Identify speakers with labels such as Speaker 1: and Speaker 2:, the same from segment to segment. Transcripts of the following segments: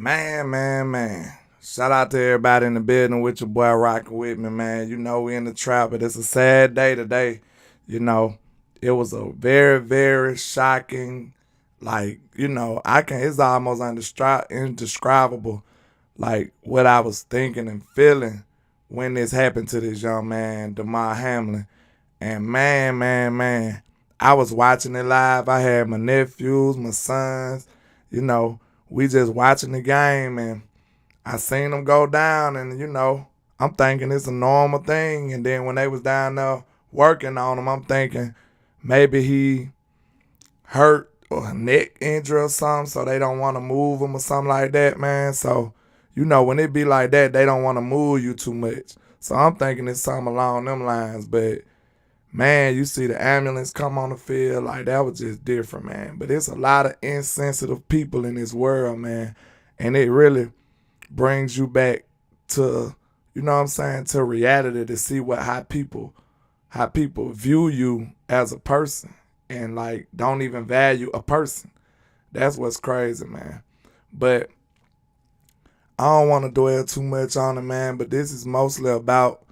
Speaker 1: Man. Shout out to everybody in the building with your boy rocking with me, man. You know we in the trap, but it's a sad day today. You know, it was a very, very shocking, it's almost indescribable, like what I was thinking and feeling when this happened to this young man, Damar Hamlin. And man, I was watching it live. I had my nephews, my sons, you know, we just watching the game and I seen them go down and, I'm thinking it's a normal thing. And then when they was down there working on him, I'm thinking maybe he hurt or a neck injury or something, so they don't want to move him or something like that, man. So, when it be like that, they don't want to move you too much. So I'm thinking it's something along them lines. But, man, you see the ambulance come on the field, like that was just different, man. But it's a lot of insensitive people in this world, man. And it really brings you back to, to reality to see how people view you as a person and like don't even value a person. That's what's crazy, man. But I don't want to dwell too much on it, man, but this is mostly about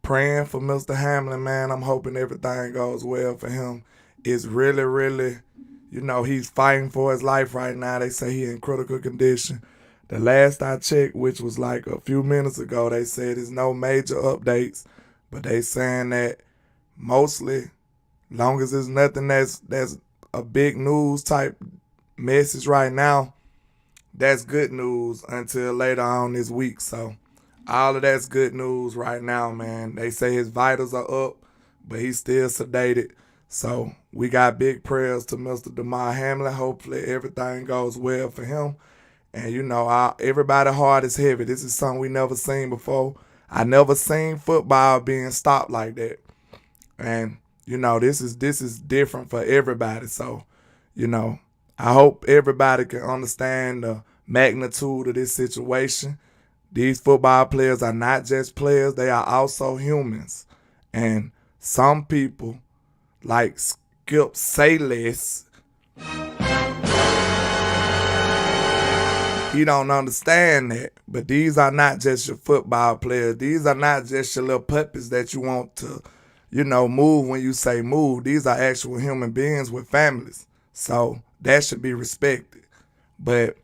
Speaker 1: praying for Mr. Hamlin, man. I'm hoping everything goes well for him. It's really, he's fighting for his life right now. They say he in critical condition. The last I checked, which was like a few minutes ago, they said there's no major updates, but they saying that mostly, long as there's nothing that's a big news type message right now, that's good news until later on this week. So all of that's good news right now, man. They say his vitals are up, but he's still sedated. So we got big prayers to Mr. Damar Hamlin. Hopefully everything goes well for him. And, everybody's heart is heavy. This is something we never seen before. I never seen football being stopped like that. And, this is different for everybody. So, I hope everybody can understand the magnitude of this situation. These football players are not just players. They are also humans. And some people, like Skip Sayless, he don't understand that. But these are not just your football players. These are not just your little puppies that you want to, move when you say move. These are actual human beings with families. So that should be respected. But,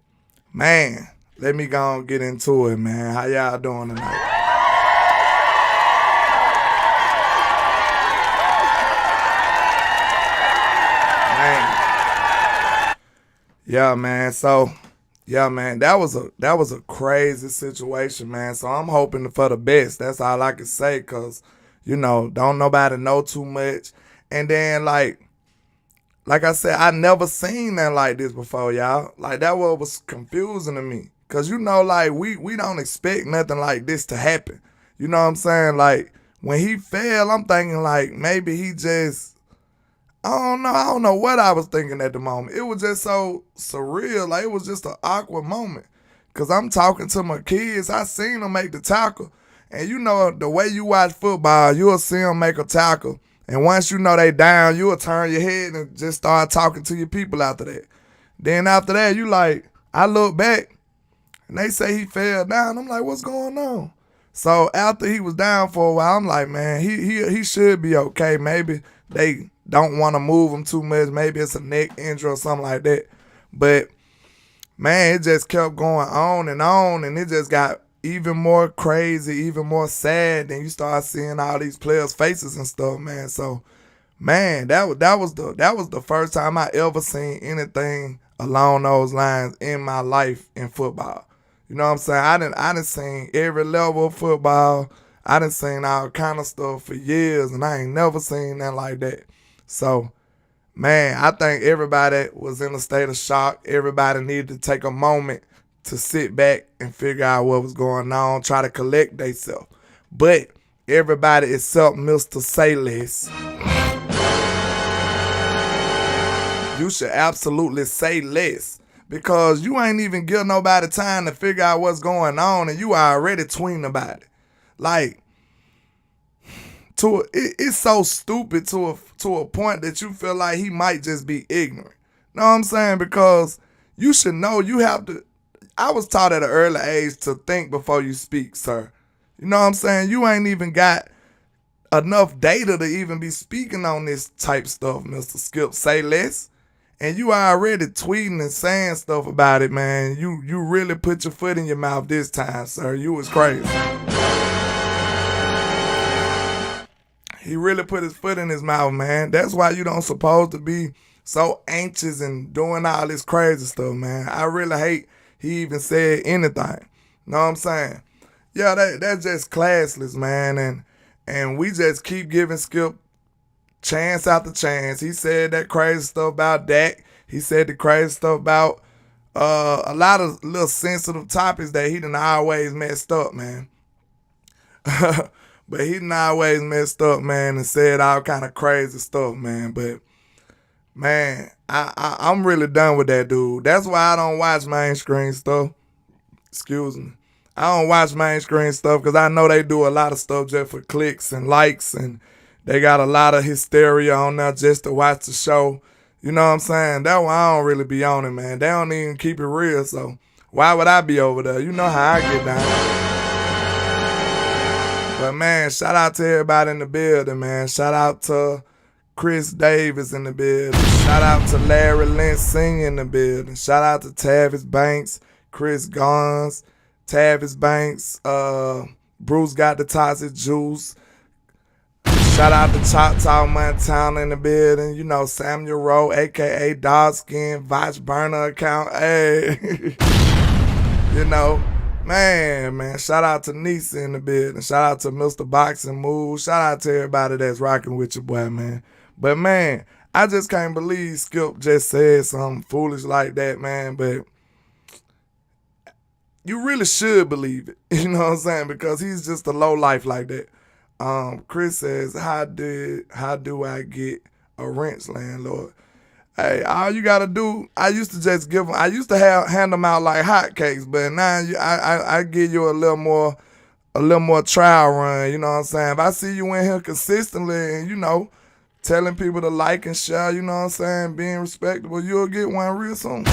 Speaker 1: man, let me go and get into it, man. How y'all doing tonight? Man. Yeah, man. So, yeah, man, that was a crazy situation, man. So I'm hoping for the best. That's all I can say, cause don't nobody know too much. And then like I said, I never seen that like this before, y'all. Like that was confusing to me, cause we don't expect nothing like this to happen. You know what I'm saying? Like when he fell, I'm thinking like maybe he just. I don't know what I was thinking at the moment. It was just so surreal. Like, it was just an awkward moment. Because I'm talking to my kids. I seen them make the tackle. And the way you watch football, you'll see them make a tackle. And once they down, you'll turn your head and just start talking to your people after that. Then after that, I look back, and they say he fell down. I'm like, what's going on? So after he was down for a while, I'm like, man, he should be okay. Maybe they don't want to move him too much. Maybe it's a neck injury or something like that. But, man, it just kept going on, and it just got even more crazy, even more sad. Then you start seeing all these players' faces and stuff, man. So, man, that was the first time I ever seen anything along those lines in my life in football. You know what I'm saying? I done seen every level of football. I done seen all kind of stuff for years, and I ain't never seen that like that. So, man, I think everybody was in a state of shock. Everybody needed to take a moment to sit back and figure out what was going on, try to collect themselves. But everybody except Mr. Sayless, you should absolutely say less, because you ain't even give nobody time to figure out what's going on, and you are already tweeting about it. Like, it's so stupid to a point that you feel like he might just be ignorant. Know what I'm saying? Because you should know you have to. I was taught at an early age to think before you speak, sir. You know what I'm saying? You ain't even got enough data to even be speaking on this type stuff, Mr. Skip Sayless. And you already tweeting and saying stuff about it, man. You really put your foot in your mouth this time, sir. You was crazy. He really put his foot in his mouth, man. That's why you don't supposed to be so anxious and doing all this crazy stuff, man. I really hate he even said anything. Know what I'm saying? Yeah, that's just classless, man. And we just keep giving Skip chance after chance. He said that crazy stuff about Dak. He said the crazy stuff about a lot of little sensitive topics that he done always messed up, man. But he done always messed up, man, and said all kind of crazy stuff, man. But, man, I'm really done with that dude. That's why I don't watch mainstream stuff. Excuse me. I don't watch mainstream stuff because I know they do a lot of stuff just for clicks and likes, and they got a lot of hysteria on there just to watch the show. You know what I'm saying? That's why I don't really be on it, man. They don't even keep it real, so why would I be over there? You know how I get down. But, man, shout out to everybody in the building, man. Shout out to Chris Davis in the building. Shout out to Larry Lynch Sr. in the building. Shout out to Tavis Banks, Chris Gons, Tavis Banks, Bruce got the toxic juice. Shout out to Choctaw Montana in the building. You know, Samuel Rowe, a.k.a. Dog Skin, Vouch Burner account. Hey. You know, man. Shout out to Nisa in the building. Shout out to Mr. Boxing Move. Shout out to everybody that's rocking with your boy, man. But, man, I just can't believe Skip just said something foolish like that, man. But you really should believe it. You know what I'm saying? Because he's just a low life like that. Chris says, how do I get a wrench, landlord? Hey, all you gotta do, I used to just give them, I used to hand them out like hotcakes, but now I give you a little more trial run, you know what I'm saying? If I see you in here consistently and, you know, telling people to like and share, you know what I'm saying, being respectable, you'll get one real soon.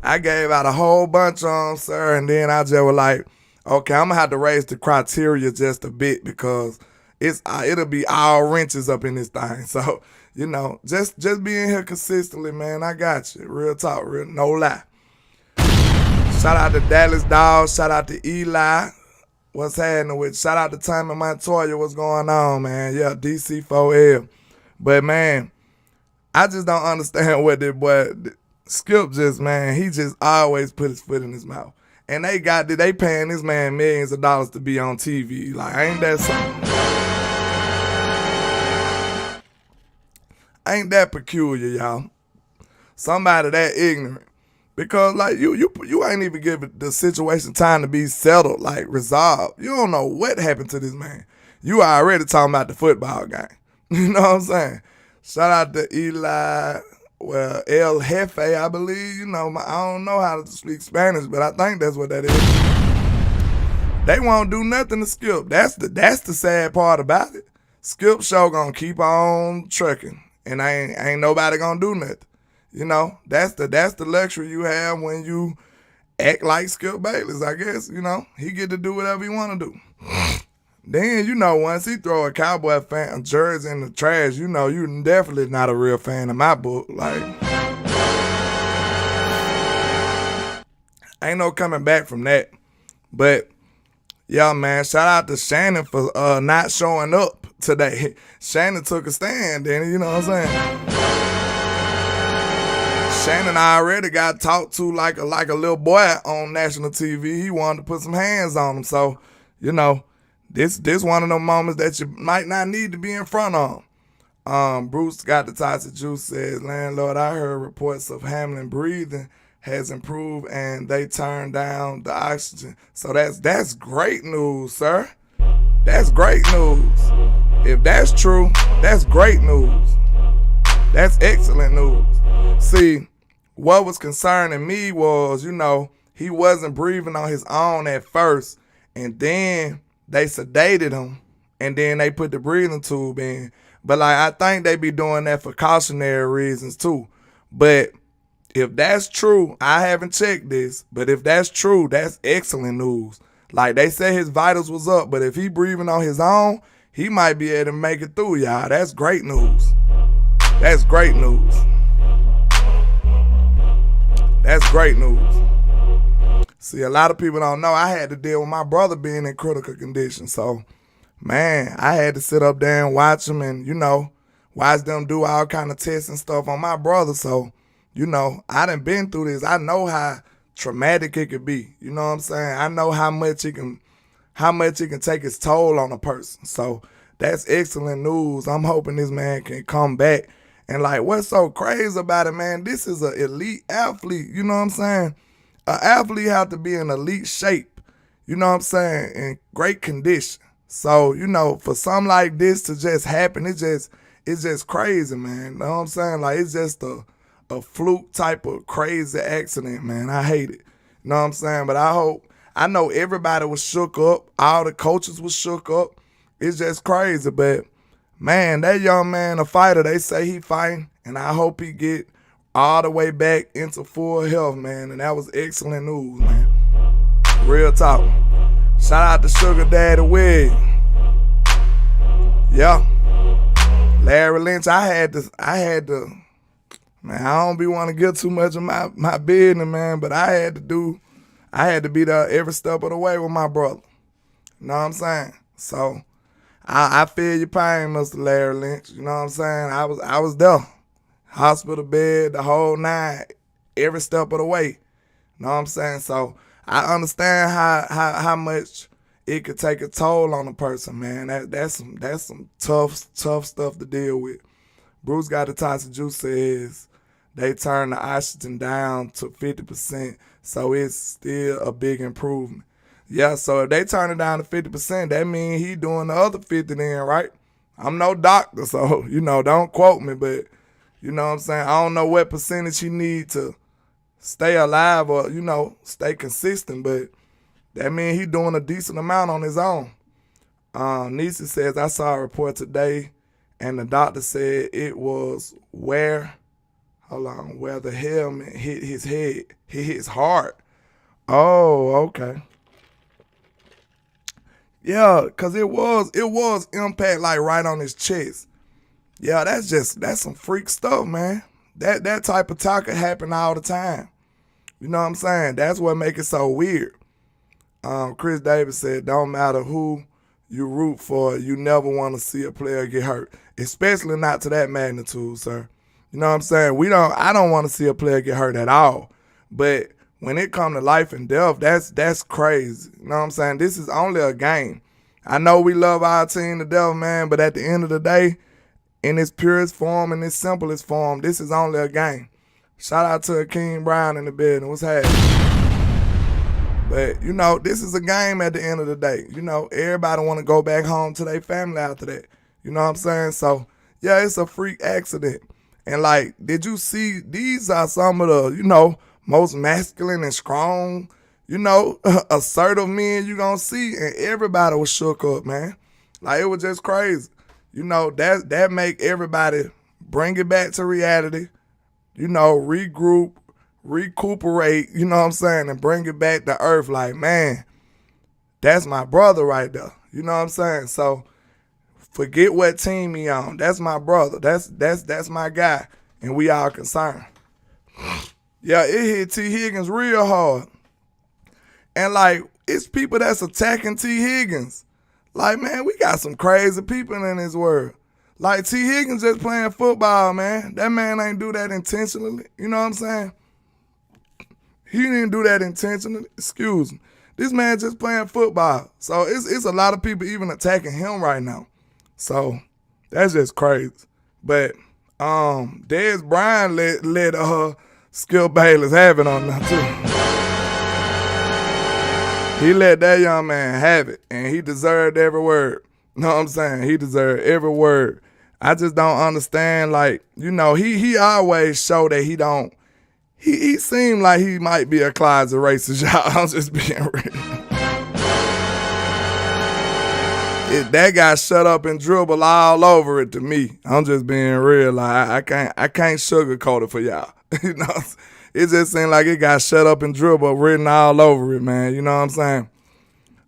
Speaker 1: I gave out a whole bunch of them, sir, and then I just was like, okay, I'm going to have to raise the criteria just a bit because it'll be all wrenches up in this thing. So, you know, just being here consistently, man, I got you. Real talk, no lie. Shout out to Dallas Dog. Shout out to Eli. What's happening with? Shout out to Timmy Montoya. What's going on, man? Yeah, DC4L. But, man, I just don't understand what this boy, Skip just, man, he just always put his foot in his mouth. And they paying this man millions of dollars to be on TV. Like, ain't that something? Ain't that peculiar, y'all? Somebody that ignorant. Because, like, you ain't even give the situation time to be settled, like, resolved. You don't know what happened to this man. You already talking about the football game. You know what I'm saying? Shout out to Eli. Well, El Jefe, I believe, you know, I don't know how to speak Spanish, but I think that's what that is. They won't do nothing to Skip. That's the sad part about it. Skip show gonna keep on trucking, and ain't nobody gonna do nothing. You know, that's the luxury you have when you act like Skip Bayless, I guess. You know, he get to do whatever he want to do. Then, you know, once he throw a Cowboy fan jersey in the trash, you know, you definitely not a real fan in my book. Like, ain't no coming back from that. But, yeah, man, shout out to Shannon for not showing up today. Shannon took a stand, then, you know what I'm saying? Shannon already got talked to like a little boy on national TV. He wanted to put some hands on him. So, you know, This one of them moments that you might not need to be in front of. Bruce got the toxic juice says, landlord, I heard reports of Hamlin breathing has improved and they turned down the oxygen. So that's great news, sir. That's great news. If that's true, that's great news. That's excellent news. See, what was concerning me was, you know, he wasn't breathing on his own at first, and then they sedated him, and then they put the breathing tube in. But, like, I think they be doing that for cautionary reasons, too. But If that's true, I haven't checked this, but if that's true, that's excellent news. Like they say his vitals was up, but if he breathing on his own, he might be able to make it through, y'all. That's great news. That's great news. That's great news. See, a lot of people don't know I had to deal with my brother being in critical condition. So, man, I had to sit up there and watch him and, watch them do all kind of tests and stuff on my brother. So, I done been through this. I know how traumatic it could be. You know what I'm saying? I know how much it can take its toll on a person. So that's excellent news. I'm hoping this man can come back. And like, what's so crazy about it, man? This is an elite athlete. You know what I'm saying? An athlete have to be in elite shape. You know what I'm saying? In great condition. So, for something like this to just happen, it's just crazy, man. You know what I'm saying? Like, it's just a fluke type of crazy accident, man. I hate it. You know what I'm saying? But I know everybody was shook up. All the coaches was shook up. It's just crazy. But, man, that young man, a fighter, they say he fighting. And I hope he get all the way back into full health, man. And that was excellent news, man. Real talk. Shout out to Sugar Daddy Wig. Yeah. Larry Lynch, I had to, man, I don't be want to get too much of my business, man, but I had to be there every step of the way with my brother. You know what I'm saying? So I feel your pain, Mr. Larry Lynch. You know what I'm saying? I was there. Hospital bed, the whole nine, every step of the way. You know what I'm saying? So I understand how much it could take a toll on a person, man. That's some tough stuff to deal with. Bruce got the toxic juice says they turned the oxygen down to 50%, so it's still a big improvement. Yeah, so if they turn it down to 50%, that means he doing the other 50 then, right? I'm no doctor, so, don't quote me, but, you know what I'm saying? I don't know what percentage he need to stay alive or, stay consistent, but that means he doing a decent amount on his own. Nisa says, I saw a report today, and the doctor said it was where the helmet hit his head, hit his heart. Oh, okay. Yeah, because it was impact like right on his chest. Yeah, that's some freak stuff, man. That type of talk can happen all the time. You know what I'm saying? That's what make it so weird. Chris Davis said, don't matter who you root for, you never want to see a player get hurt, especially not to that magnitude, sir. You know what I'm saying? I don't want to see a player get hurt at all. But when it comes to life and death, that's crazy. You know what I'm saying? This is only a game. I know we love our team to death, man, but at the end of the day, in its purest form, in its simplest form, this is only a game. Shout out to King Brown in the building. What's happening? But, this is a game at the end of the day. Everybody want to go back home to their family after that. You know what I'm saying? So, yeah, it's a freak accident. And, did you see, these are some of the, most masculine and strong, assertive men you gonna see. And everybody was shook up, man. It was just crazy. That make everybody bring it back to reality, regroup, recuperate, you know what I'm saying, and bring it back to earth. Like, man, that's my brother right there. You know what I'm saying? So forget what team he on. That's my brother. That's my guy. And we all concerned. Yeah, it hit T. Higgins real hard. And it's people that's attacking T. Higgins. Man, we got some crazy people in this world. T. Higgins just playing football, man. That man ain't do that intentionally. You know what I'm saying? He didn't do that intentionally. Excuse me. This man just playing football. So it's a lot of people even attacking him right now. So that's just crazy. But Dez Bryant let Skip Bayless have it on that too. He let that young man have it, and he deserved every word. You know what I'm saying? He deserved every word. I just don't understand, he always show that he don't. He seemed like he might be a closet racist, y'all. I'm just being real. That guy shut up and dribble all over it to me. I'm just being real. I can't sugarcoat it for y'all. It just seemed like it got shut up and dribble written all over it, man. You know what I'm saying?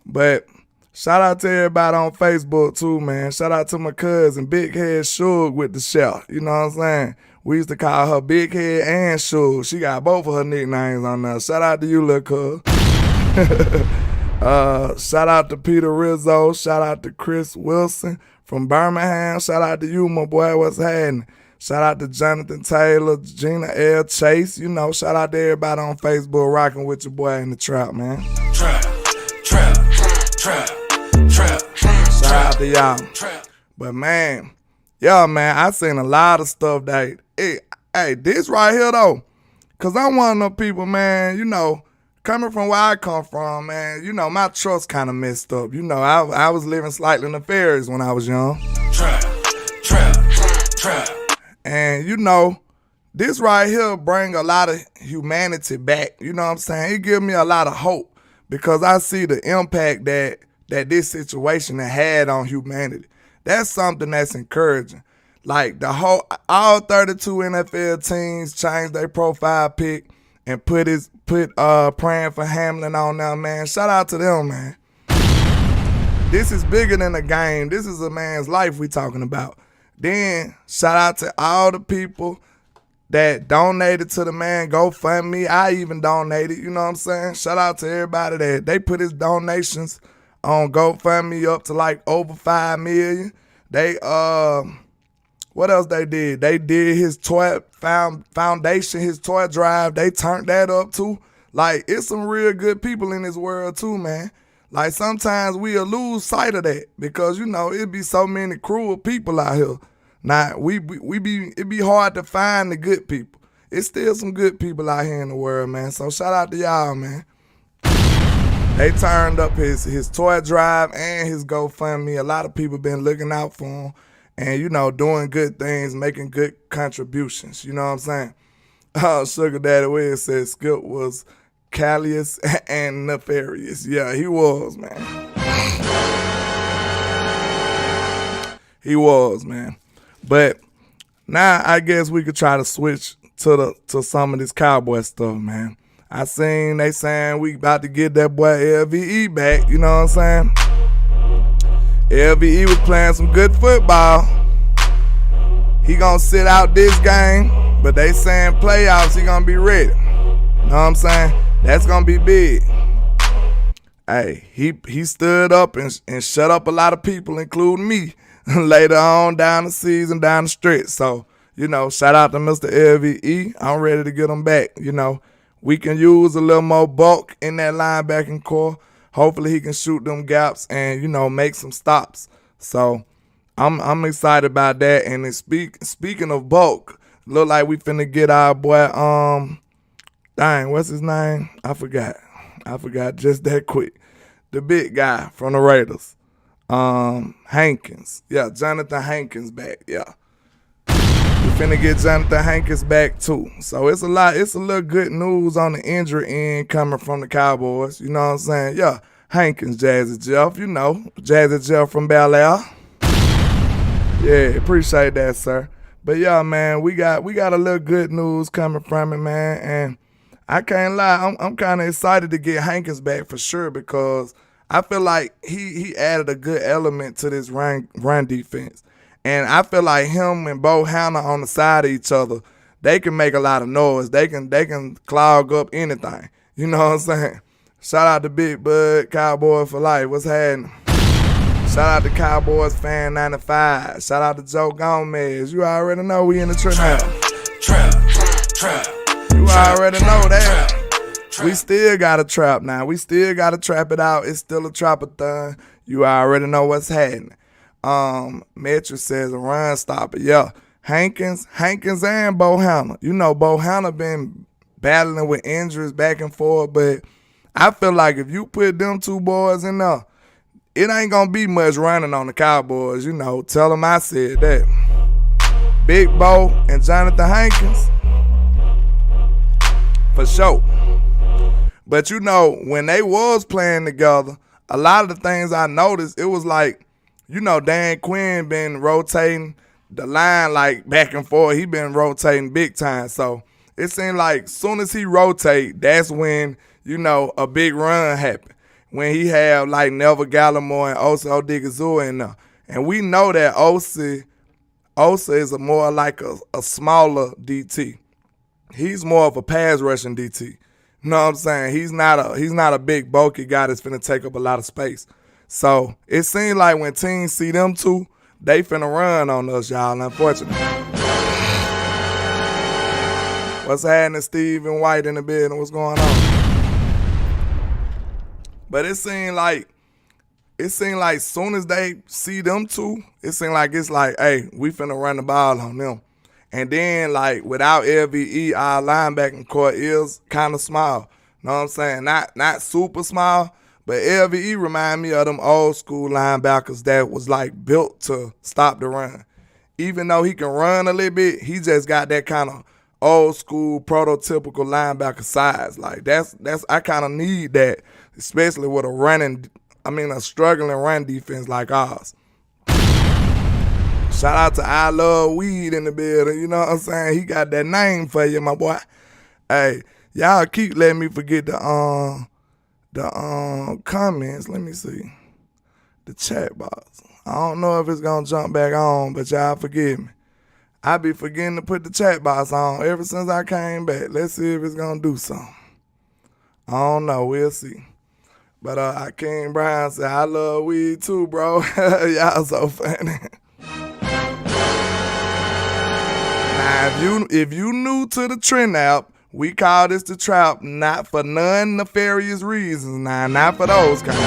Speaker 1: But shout out to everybody on Facebook too, man. Shout out to my cousin, Big Head Suge with the chef. You know what I'm saying? We used to call her Big Head and Suge. She got both of her nicknames on there. Shout out to you, little cuz. Shout out to Peter Rizzo. Shout out to Chris Wilson from Birmingham. Shout out to you, my boy. What's happening? Shout out to Jonathan Taylor, Gina L. Chase. You know, shout out to everybody on Facebook rocking with your boy in the trap, man. Trap. Shout out to y'all. But man, I seen a lot of stuff that, hey, this right here though, cause I'm one of them people, man, you know, coming from where I come from, man, you know, my trust kind of messed up. You know, I was living slightly nefarious when I was young. Trap. And you know, this right here bring a lot of humanity back. You know what I'm saying? It give me a lot of hope because I see the impact that this situation had on humanity. That's something that's encouraging. Like all 32 NFL teams changed their profile pic and put praying for Hamlin on there, man. Shout out to them, man. This is bigger than a game. This is a man's life we talking about. Then shout out to all the people that donated to the man GoFundMe. I even donated, you know what I'm saying? Shout out to everybody that they put his donations on GoFundMe up to like over 5 million. They what else they did? They did his toy foundation, his toy drive. They turned that up too. Like, it's some real good people in this world too, man. Like, sometimes we'll lose sight of that because, you know, it be so many cruel people out here. Now, it be hard to find the good people. It's still some good people out here in the world, man. So shout out to y'all, man. They turned up his toy drive and his GoFundMe. A lot of people been looking out for him and, you know, doing good things, making good contributions. You know what I'm saying? Sugar Daddy Wiz said Skip was callous and nefarious. Yeah, he was, man. He was, man. But now I guess we could try to switch to some of this Cowboy stuff, man. I seen they saying we about to get that boy LVE back, you know what I'm saying? LVE was playing some good football. He gonna sit out this game, but they saying playoffs, he gonna be ready. You know what I'm saying? That's gonna be big. Hey, he stood up and shut up a lot of people, including me, later on down the season, down the stretch. So, you know, shout out to Mr. LVE. I'm ready to get him back. You know, we can use a little more bulk in that linebacking core. Hopefully he can shoot them gaps and, you know, make some stops. So I'm excited about that. And then speaking of bulk, look like we finna get our boy, what's his name? I forgot just that quick. The big guy from the Raiders. Hankins. Yeah, Jonathan Hankins back. Yeah. We finna get Jonathan Hankins back too. So it's a little good news on the injury end coming from the Cowboys. You know what I'm saying? Yeah. Hankins, Jazzy Jeff, you know. Jazzy Jeff from Bel Air. Yeah, appreciate that, sir. But yeah, man, we got a little good news coming from it, man. And I can't lie, I'm kind of excited to get Hankins back for sure because I feel like he added a good element to this run defense. And I feel like him and Bo Hannah on the side of each other, they can make a lot of noise. They can clog up anything. You know what I'm saying? Shout out to Big Bud, Cowboy for life. What's happening? Shout out to Cowboys Fan 95. Shout out to Joe Gomez. You already know we in the trap now. Trap. You already know that. We still got a trap now. We still got to trap it out. It's still a trap-a-thon. You already know what's happening. Metro says a run stopper. Yeah. Hankins and Bo Hannah. You know, Bo Hannah been battling with injuries back and forth, but I feel like if you put them two boys in there, it ain't going to be much running on the Cowboys. You know, tell them I said that. Big Bo and Jonathan Hankins, for sure. But, you know, when they was playing together, a lot of the things I noticed, it was like, you know, Dan Quinn been rotating the line like back and forth. He been rotating big time. So it seemed like soon as he rotate, that's when, a big run happened. When he had like Neville Gallimore and Osa Odigizua in there. And we know that Osa is more like a smaller DT. He's more of a pass rushing DT. You know what I'm saying? He's not a big bulky guy that's finna take up a lot of space. So it seems like when teams see them two, they finna run on us, y'all, unfortunately. What's happening, Stephen White in the building? What's going on? But it seemed like soon as they see them two, it's like, hey, we finna run the ball on them. And then, like, without LVE, our linebacking core is kind of small. Know what I'm saying? Not super small, but LVE remind me of them old school linebackers that was, like, built to stop the run. Even though he can run a little bit, he just got that kind of old school prototypical linebacker size. Like, that's I kind of need that, especially with a struggling run defense like ours. Shout out to I Love Weed in the building. You know what I'm saying? He got that name for you, my boy. Hey, y'all keep letting me forget the comments. Let me see. The chat box. I don't know if it's gonna jump back on, but y'all forgive me. I be forgetting to put the chat box on ever since I came back. Let's see if it's gonna do something. I don't know. We'll see. But King Brown said, I love weed too, bro. Y'all so funny. Now, if you new to the Trend app, we call this the trap, not for non-nefarious reasons. Now, not for those kind of.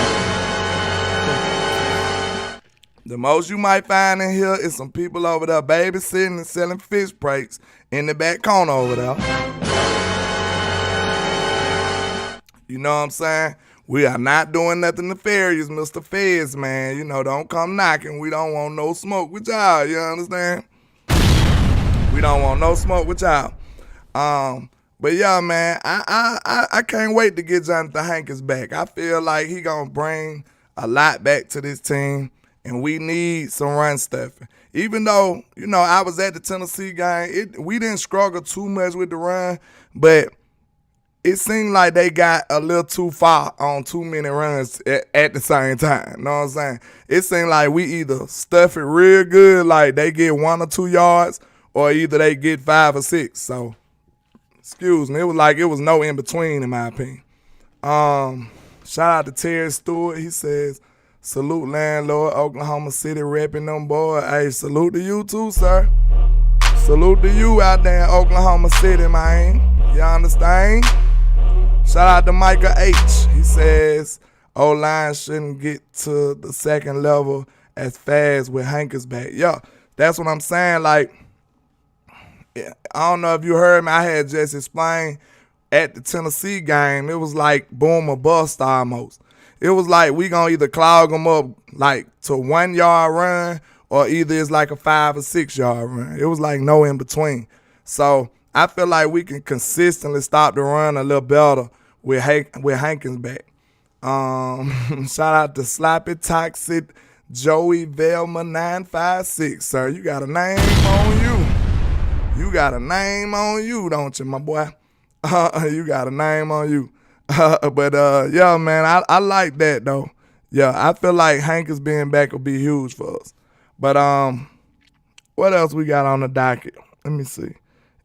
Speaker 1: The most you might find in here is some people over there babysitting and selling fish breaks in the back corner over there. You know what I'm saying? We are not doing nothing nefarious, Mr. Feds, man. Don't come knocking. We don't want no smoke with y'all, you understand? We don't want no smoke with y'all. But yeah, man, I can't wait to get Jonathan Hankins back. I feel like he gonna bring a lot back to this team, and we need some run stuffing. Even though, I was at the Tennessee game, we didn't struggle too much with the run, but it seemed like they got a little too far on too many runs at the same time. You know what I'm saying? It seemed like we either stuff it real good, like they get 1 or 2 yards, or either they get 5 or 6. So, excuse me, it was no in between in my opinion. Shout out to Terry Stewart. He says, salute Landlord, Oklahoma City repping them boys. Hey, salute to you too, sir. Salute to you out there in Oklahoma City, man. You understand? Shout out to Micah H. He says, O-line shouldn't get to the second level as fast with Hankins back. Yeah, that's what I'm saying. Like, I don't know if you heard me. I had just explained at the Tennessee game, it was like boom or bust almost. It was like we gonna either clog them up like to 1 yard run, or either it's like a 5 or 6 yard run. It was like no in between. So I feel like we can consistently stop the run a little better with Hankins back. Shout out to Sloppy Toxic Joey Velma 956, sir. You got a name on you. You got a name on you, don't you, my boy? You got a name on you. But yeah, man, I like that though. Yeah, I feel like Hankins being back will be huge for us. But what else we got on the docket? Let me see.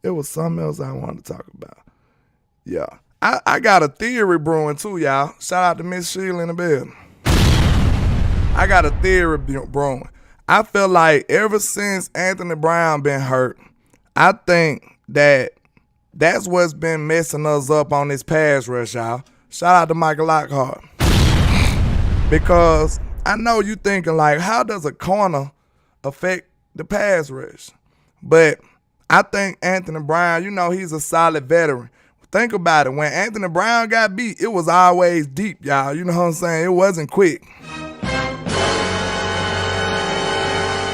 Speaker 1: It was something else I wanted to talk about. Yeah. I got a theory brewing too, y'all. Shout out to Miss Sheila in the building. I got a theory brewing. I feel like ever since Anthony Brown been hurt, I think that's what's been messing us up on this pass rush, y'all. Shout out to Michael Lockhart. Because I know you thinking like, how does a corner affect the pass rush? But I think Anthony Brown, he's a solid veteran. Think about it. When Anthony Brown got beat, it was always deep, y'all. You know what I'm saying? It wasn't quick.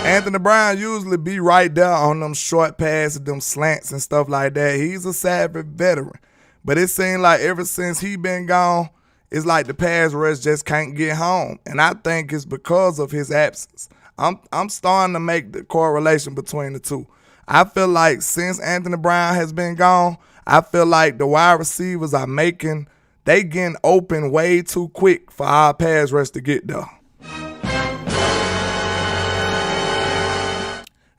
Speaker 1: Anthony Brown usually be right there on them short passes, them slants and stuff like that. He's a savvy veteran. But it seems like ever since he been gone, it's like the pass rush just can't get home. And I think it's because of his absence. I'm starting to make the correlation between the two. I feel like since Anthony Brown has been gone, I feel like the wide receivers are they getting open way too quick for our pass rush to get there.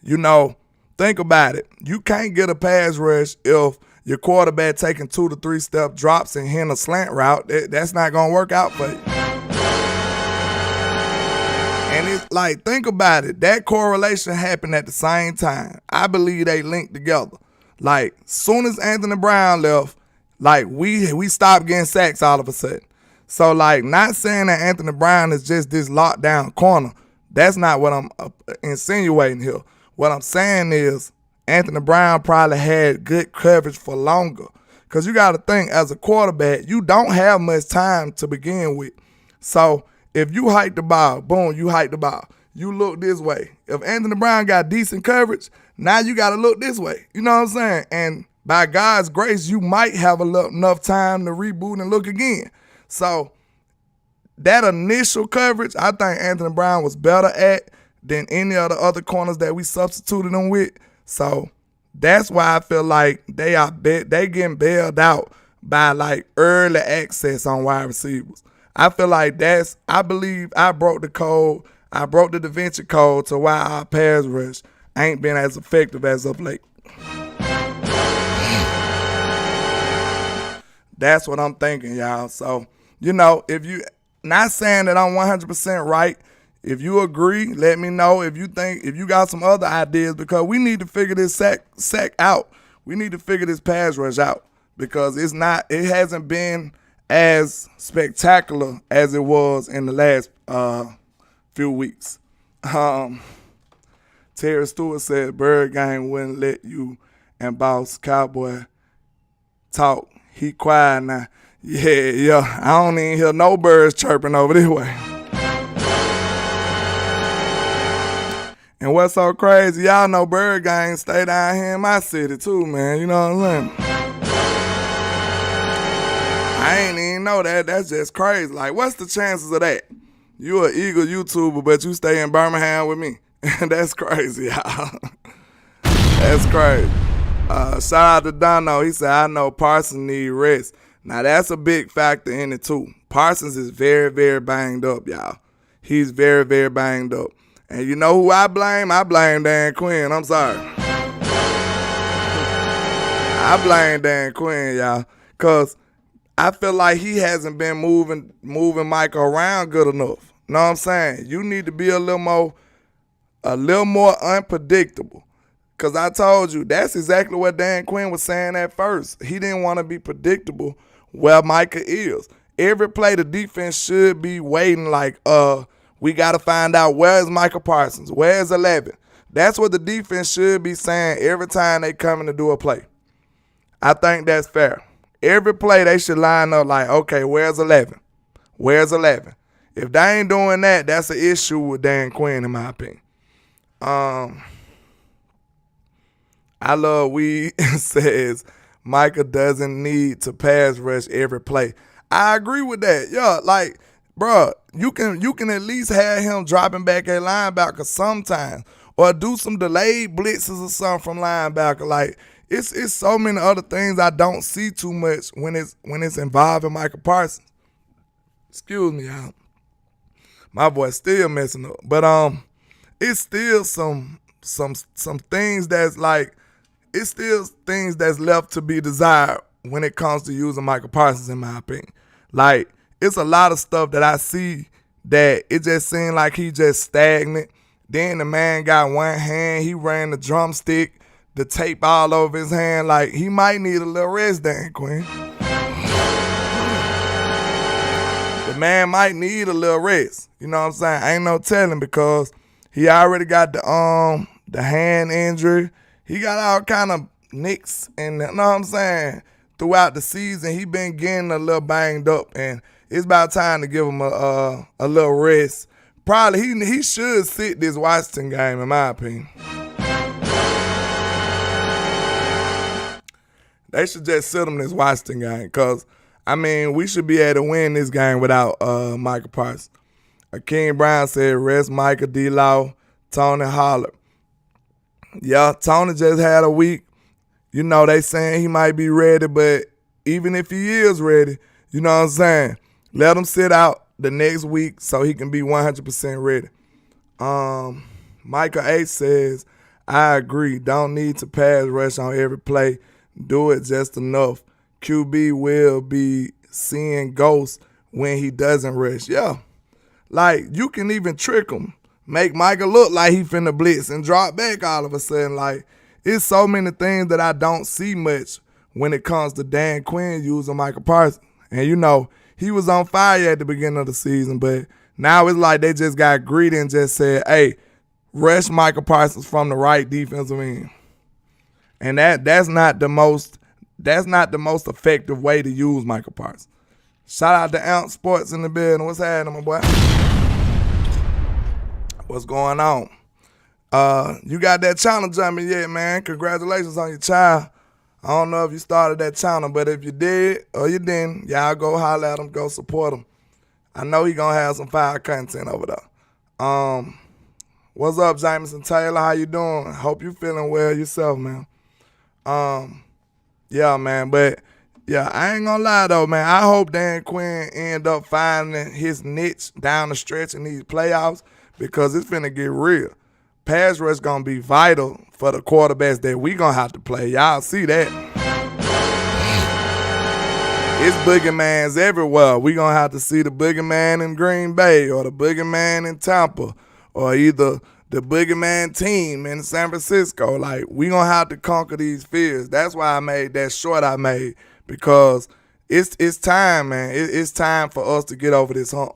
Speaker 1: You know, think about it. You can't get a pass rush if your quarterback taking 2 to 3 step drops and hitting a slant route. That's not going to work out for you. And it's like, think about it. That correlation happened at the same time. I believe they linked together. Like, soon as Anthony Brown left, like, we stopped getting sacks all of a sudden. So, like, not saying that Anthony Brown is just this lockdown corner. That's not what I'm insinuating here. What I'm saying is Anthony Brown probably had good coverage for longer. Because you got to think, as a quarterback, you don't have much time to begin with. So, if you hike the ball, boom, you hike the ball. You look this way. If Anthony Brown got decent coverage, now you got to look this way. You know what I'm saying? And by God's grace, you might have enough time to reboot and look again. So that initial coverage, I think Anthony Brown was better at than any of the other corners that we substituted him with. So that's why I feel like they getting bailed out by like early access on wide receivers. I feel like I believe I broke the code. I broke the Da Vinci code to why our pass rush ain't been as effective as of late. That's what I'm thinking, y'all. So, you know, if you, not saying that I'm 100% right. If you agree, let me know. If you got some other ideas, because we need to figure this sack out. We need to figure this pass rush out, because it hasn't been as spectacular as it was in the last few weeks. Terry Stewart said Bird Gang wouldn't let you and Boss Cowboy talk. He quiet now. Yeah. I don't even hear no birds chirping over this way. And what's so crazy, y'all know Bird Gang stay down here in my city too, man. You know what I'm saying? I ain't even know that. That's just crazy. Like, what's the chances of that? You an Eagle YouTuber, but you stay in Birmingham with me. That's crazy, y'all. That's crazy. Shout out to Dono. He said, I know Parsons need rest. Now, that's a big factor in it, too. Parsons is very, very banged up, y'all. He's very, very banged up. And you know who I blame? I blame Dan Quinn. I'm sorry. I blame Dan Quinn, y'all, because I feel like he hasn't been moving Micah around good enough. Know what I'm saying? You need to be a little more unpredictable. Because I told you, that's exactly what Dan Quinn was saying at first. He didn't want to be predictable where Micah is. Every play, the defense should be waiting like, we got to find out where is Micah Parsons, where is 11. That's what the defense should be saying every time they come in to do a play. I think that's fair. Every play they should line up like, okay, where's 11? Where's 11? If they ain't doing that, that's an issue with Dan Quinn, in my opinion. I love Weed says Micah doesn't need to pass rush every play. I agree with that. Yeah, like, bro, you can at least have him dropping back at linebacker sometimes, or do some delayed blitzes or something from linebacker. Like, it's so many other things I don't see too much when it's involving Micah Parsons. Excuse me, y'all. My voice still messing up, but it's still some things that's like, it's still things that's left to be desired when it comes to using Micah Parsons, in my opinion. Like, it's a lot of stuff that I see that it just seems like he just stagnant. Then the man got one hand, he ran the drumstick, the tape all over his hand. Like, he might need a little rest, Dan Quinn. The man might need a little rest. You know what I'm saying? Ain't no telling, because he already got the hand injury. He got all kind of nicks, and you know what I'm saying? Throughout the season, he been getting a little banged up, and it's about time to give him a little rest. Probably he should sit this Washington game, in my opinion. They should just sit him this Washington game, because, I mean, we should be able to win this game without Micah Parsons. King Brown said, rest Micah, D-Law, Tony Holler. Yeah, Tony just had a week. You know, they saying he might be ready, but even if he is ready, you know what I'm saying, let him sit out the next week so he can be 100% ready. Micah H says, I agree. Don't need to pass rush on every play. Do it just enough. QB will be seeing ghosts when he doesn't rush. Yeah. Like, you can even trick him. Make Micah look like he finna blitz and drop back all of a sudden. Like, it's so many things that I don't see much when it comes to Dan Quinn using Micah Parsons. And, you know, he was on fire at the beginning of the season, but now it's like they just got greedy and just said, hey, rush Micah Parsons from the right defensive end. And that's not the most effective way to use Micah Parsons. Shout out to Ounce Sports in the building. What's happening, my boy? What's going on? You got that channel jumping yet, man? Congratulations on your child. I don't know if you started that channel, but if you did or you didn't, y'all go holler at him, go support him. I know he gonna have some fire content over there. What's up, Jameson Taylor? How you doing? Hope you feeling well yourself, man. Yeah, man, but yeah, I ain't gonna lie though, man. I hope Dan Quinn end up finding his niche down the stretch in these playoffs because it's finna get real. Pass rush gonna be vital for the quarterbacks that we gonna have to play. Y'all see that? It's boogermans everywhere. We gonna have to see the boogeyman in Green Bay or the boogeyman in Tampa or either the boogeyman team in San Francisco. Like, we gonna have to conquer these fears. That's why I made that short I made, because it's time, man. It's time for us to get over this hump.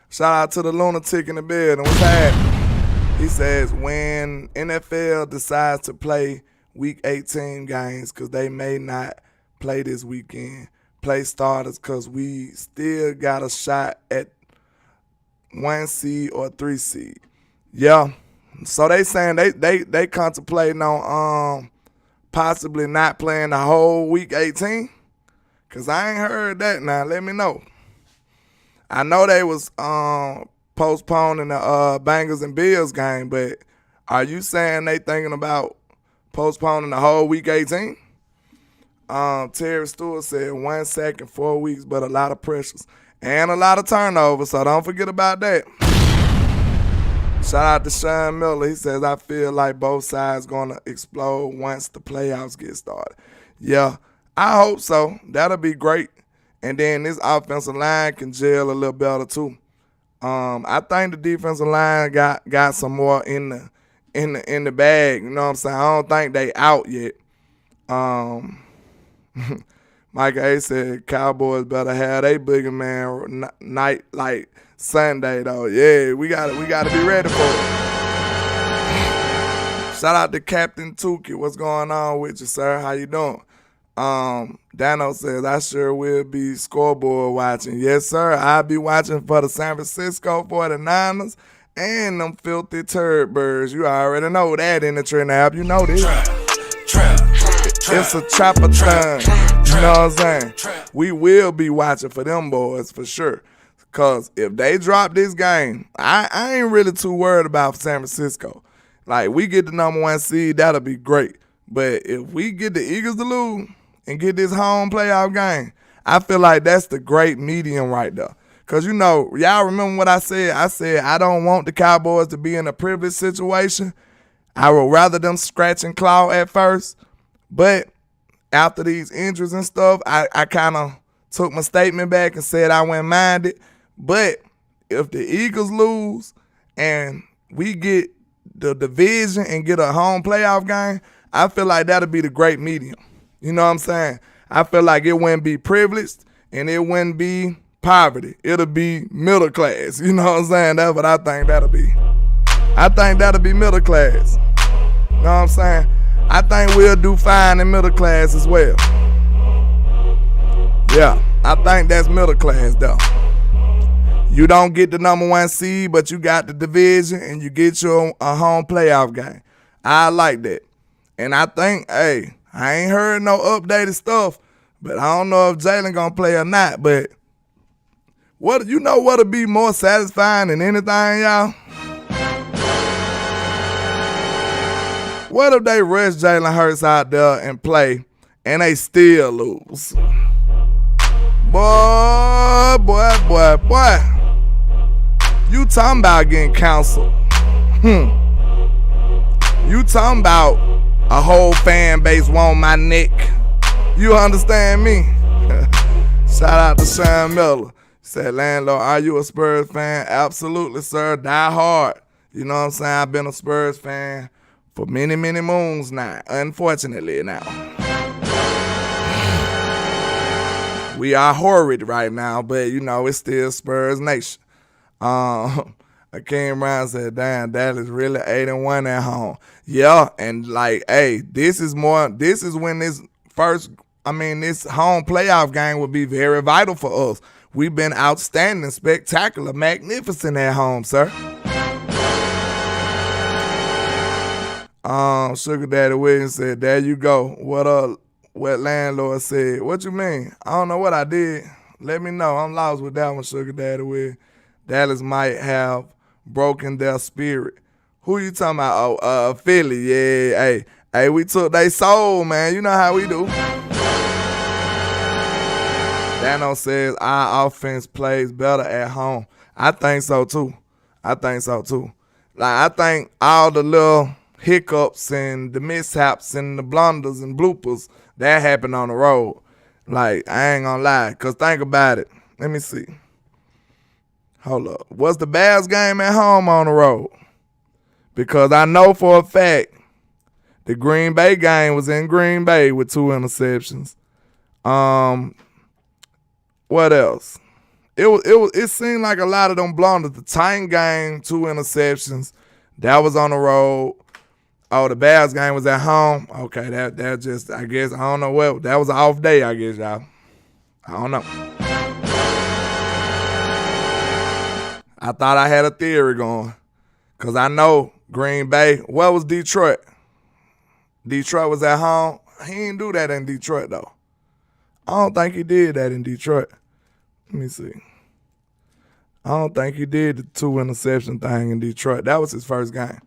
Speaker 1: Shout out to the lunatic in the building. What's happening? He says, when NFL decides to play Week 18 games, because they may not play this weekend, play starters because we still got a shot at 1 seed or 3 seed. Yeah. So they saying they contemplating on possibly not playing the whole Week 18? Because I ain't heard that now. Let me know. I know they was postponing the Bengals and Bills game, but are you saying they thinking about postponing the whole Week 18? Terry Stewart said 1 sack in 4 weeks, but a lot of pressures and a lot of turnovers, so don't forget about that. Shout out to Sean Miller. He says, I feel like both sides going to explode once the playoffs get started. Yeah, I hope so. That'll be great. And then this offensive line can gel a little better too. I think the defensive line got some more in the bag. You know what I'm saying? I don't think they out yet. Micah A said Cowboys better have they boogeyman night like Sunday though. Yeah, we gotta be ready for it. Shout out to Captain Tukey. What's going on with you, sir? How you doing? Dano says, I sure will be scoreboard watching. Yes, sir. I'll be watching for the San Francisco 49ers and them filthy turd birds. You already know that in the trend app. You know this. It's a chopper thing. You know what I'm saying? We will be watching for them boys for sure. Because if they drop this game, I ain't really too worried about San Francisco. Like, we get the number 1 seed, that'll be great. But if we get the Eagles to lose and get this home playoff game, I feel like that's the great medium right there. Because, you know, y'all remember what I said? I said I don't want the Cowboys to be in a privileged situation. I would rather them scratch and claw at first. But after these injuries and stuff, I kind of took my statement back and said I wouldn't mind it. But if the Eagles lose and we get the division and get a home playoff game, I feel like that'll be the great medium. You know what I'm saying? I feel like it wouldn't be privileged and it wouldn't be poverty. It'll be middle class. You know what I'm saying? That's what I think that'll be. I think that'll be middle class. You know what I'm saying? I think we'll do fine in middle class as well. Yeah, I think that's middle class though. You don't get the number 1 seed, but you got the division and you get your a home playoff game. I like that. And I think, hey, I ain't heard no updated stuff, but I don't know if Jalen gonna play or not. But what you know what'll be more satisfying than anything, y'all? What if they rush Jalen Hurts out there and play and they still lose? Boy. You talking about getting counseled. You talking about a whole fan base want my neck. You understand me? Shout out to Sean Miller. He said, Landlord, are you a Spurs fan? Absolutely, sir. Die hard. You know what I'm saying? I've been a Spurs fan for many, many moons now. Unfortunately now. We are horrid right now, but you know, it's still Spurs Nation. Akeem Brown said, damn, Dallas really 8-1 at home. Yeah, and like, hey, this is when this home playoff game would be very vital for us. We've been outstanding, spectacular, magnificent at home, sir. Sugar Daddy Williams said, there you go. What Landlord said. What you mean? I don't know what I did. Let me know. I'm lost with that one, Sugar Daddy Williams. Dallas might have broken their spirit. Who you talking about? Oh, Philly. Yeah, hey, we took their soul, man. You know how we do. Dano says our offense plays better at home. I think so too. Like, I think all the little hiccups and the mishaps and the blunders and bloopers that happen on the road. Like, I ain't gonna lie. Because think about it. Let me see. Hold up. What's the Bears game at home on the road? Because I know for a fact the Green Bay game was in Green Bay with 2 interceptions. What else? It seemed like a lot of them blunders. The Titan game, 2 interceptions. That was on the road. Oh, the Bears game was at home. Okay, that just, I guess, I don't know what. That was an off day, I guess, y'all. I don't know. I thought I had a theory going. Because I know Green Bay. What was Detroit? Detroit was at home. He didn't do that in Detroit, though. I don't think he did that in Detroit. Let me see. I don't think he did the 2 interception thing in Detroit. That was his first game.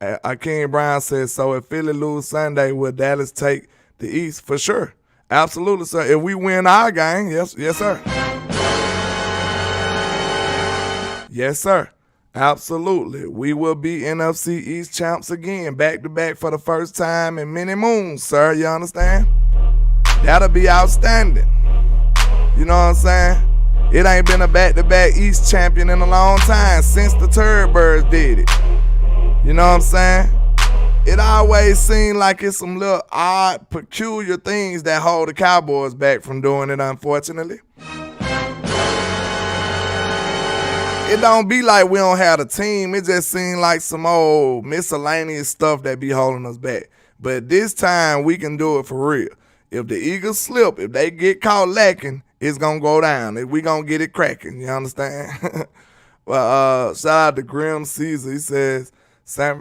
Speaker 1: Akeem Brown says, so if Philly lose Sunday, will Dallas take the East? For sure. Absolutely, sir. If we win our game, yes, sir. Yes, sir. Absolutely. We will be NFC East champs again, back-to-back for the first time in many moons, sir. You understand? That'll be outstanding. You know what I'm saying? It ain't been a back-to-back East champion in a long time since the Turd Birds did it. You know what I'm saying? It always seemed like it's some little odd, peculiar things that hold the Cowboys back from doing it, unfortunately. It don't be like we don't have a team. It just seems like some old miscellaneous stuff that be holding us back. But this time, we can do it for real. If the Eagles slip, if they get caught lacking, it's going to go down. We going to get it cracking. You understand? Well, shout out to Grim Caesar. He says,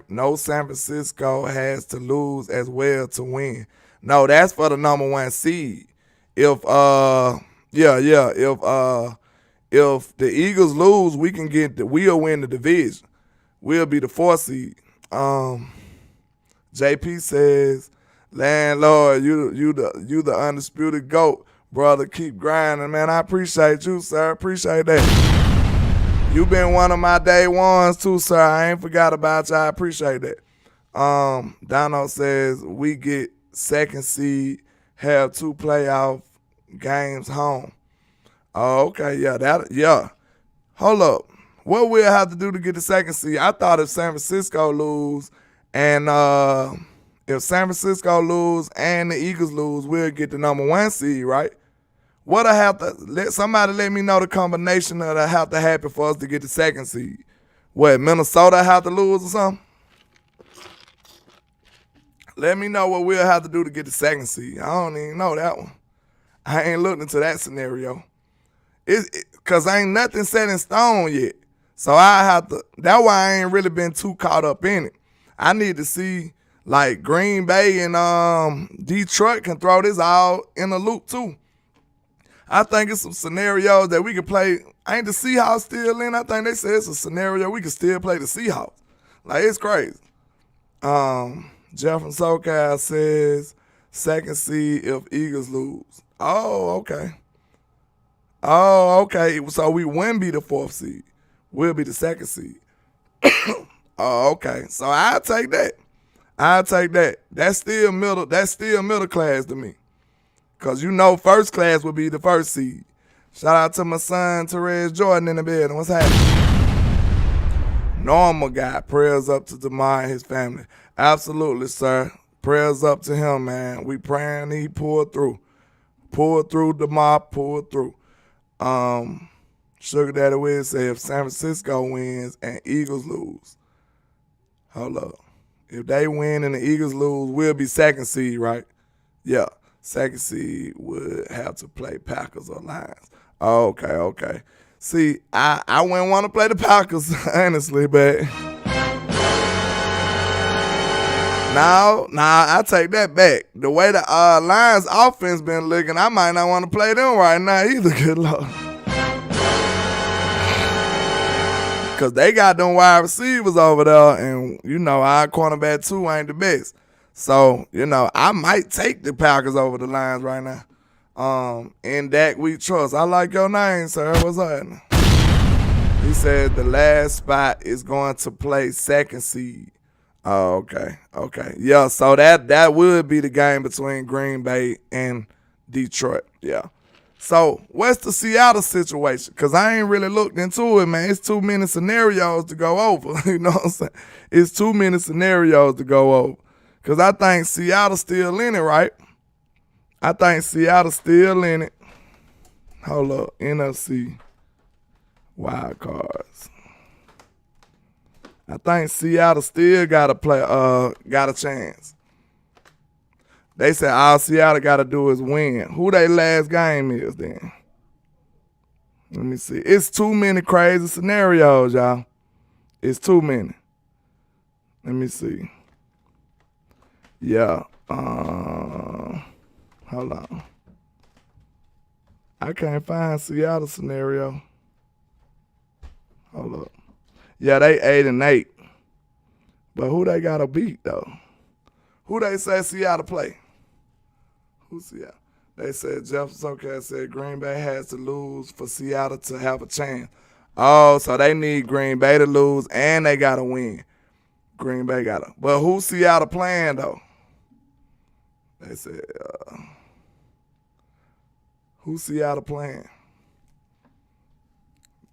Speaker 1: no San Francisco has to lose as well to win. No, that's for the number 1 seed. If the Eagles lose, we'll win the division. We'll be the 4th seed. JP says, Landlord, you the undisputed GOAT. Brother, keep grinding, man. I appreciate you, sir. Appreciate that. You been one of my day ones too, sir. I ain't forgot about you. I appreciate that. Dono says we get 2nd seed, have 2 playoff games home. Oh, okay, yeah. Hold up. What we'll have to do to get the 2nd seed? I thought if San Francisco lose and if San Francisco lose and the Eagles lose, we'll get the number 1 seed, right? What I have to let me know the combination that have to happen for us to get the 2nd seed. What, Minnesota have to lose or something? Let me know what we'll have to do to get the 2nd seed. I don't even know that one. I ain't looked into that scenario. Because ain't nothing set in stone yet. So that's why I ain't really been too caught up in it. I need to see, like, Green Bay and Detroit can throw this all in a loop too. I think it's some scenarios that we can play. Ain't the Seahawks still in? I think they said it's a scenario we can still play the Seahawks. Like, it's crazy. Jeff from SoCal says second seed if Eagles lose. Oh, okay. Oh, okay. So we wouldn't be the fourth seed. We'll be the second seed. Oh, okay. So I'll take that. That's still middle class to me. Cause first class would be the first seed. Shout out to my son, Therese Jordan in the building. What's happening? Normal guy. Prayers up to Damar and his family. Absolutely, sir. Prayers up to him, man. We praying he pulled through. Pulled through, Damar, pulled through. Sugar Daddy Wiz said if San Francisco wins and Eagles lose. Hold up. If they win and the Eagles lose, we'll be second seed, right? Yeah. Second seed would have to play Packers or Lions. Okay. See, I wouldn't want to play the Packers, honestly, but no, I take that back. The way the Lions offense been looking, I might not want to play them right now either, good Lord. Because they got them wide receivers over there, and, our cornerback too ain't the best. So, I might take the Packers over the Lions right now. In that we trust. I like your name, sir. What's happening? He said the last spot is going to play second seed. Oh, okay. Yeah, so that would be the game between Green Bay and Detroit. Yeah. So, what's the Seattle situation? Because I ain't really looked into it, man. It's too many scenarios to go over. You know what I'm saying? It's too many scenarios to go over. Because I think Seattle's still in it, right? I think Seattle's still in it. Hold up. NFC wild cards. I think Seattle still got a chance. They said all Seattle got to do is win. Who their last game is then? Let me see. It's too many crazy scenarios, y'all. It's too many. Let me see. Yeah. Hold on. I can't find Seattle scenario. Hold up. Yeah, they 8-8. But who they got to beat, though? Who they say Seattle play? Who's Seattle? They said Jefferson said Green Bay has to lose for Seattle to have a chance. Oh, so they need Green Bay to lose and they got to win. Green Bay got to. But who's Seattle playing, though? They said, who's Seattle playing?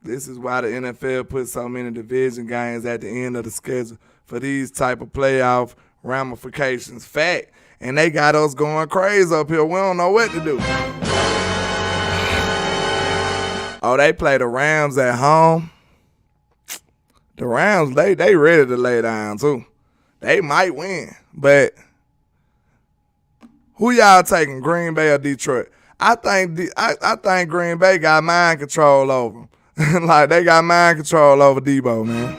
Speaker 1: This is why the NFL puts so many division games at the end of the schedule for these type of playoff ramifications. Fact. And they got us going crazy up here. We don't know what to do. Oh, they play the Rams at home. The Rams, they ready to lay down too. They might win. But who y'all taking, Green Bay or Detroit? I think Green Bay got mind control over them. Like, they got mind control over Debo, man.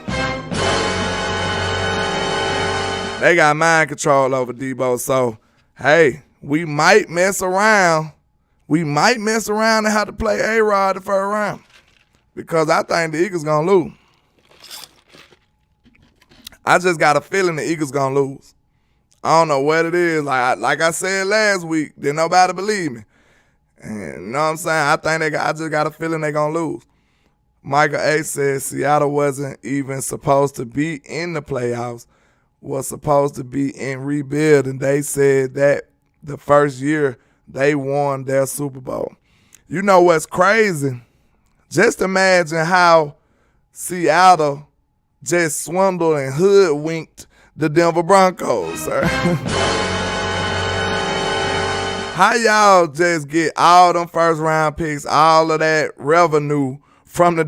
Speaker 1: They got mind control over Debo. So, hey, we might mess around. We might mess around and have to play A-Rod the first round. Because I think the Eagles going to lose. I just got a feeling the Eagles going to lose. I don't know what it is. Like I said last week, didn't nobody believe me. And you know what I'm saying? I just got a feeling they're going to lose. Micah A says Seattle wasn't even supposed to be in the playoffs, was supposed to be in rebuild, and they said that the first year they won their Super Bowl. You know what's crazy? Just imagine how Seattle just swindled and hoodwinked the Denver Broncos, sir. How y'all just get all them first round picks, all of that revenue from the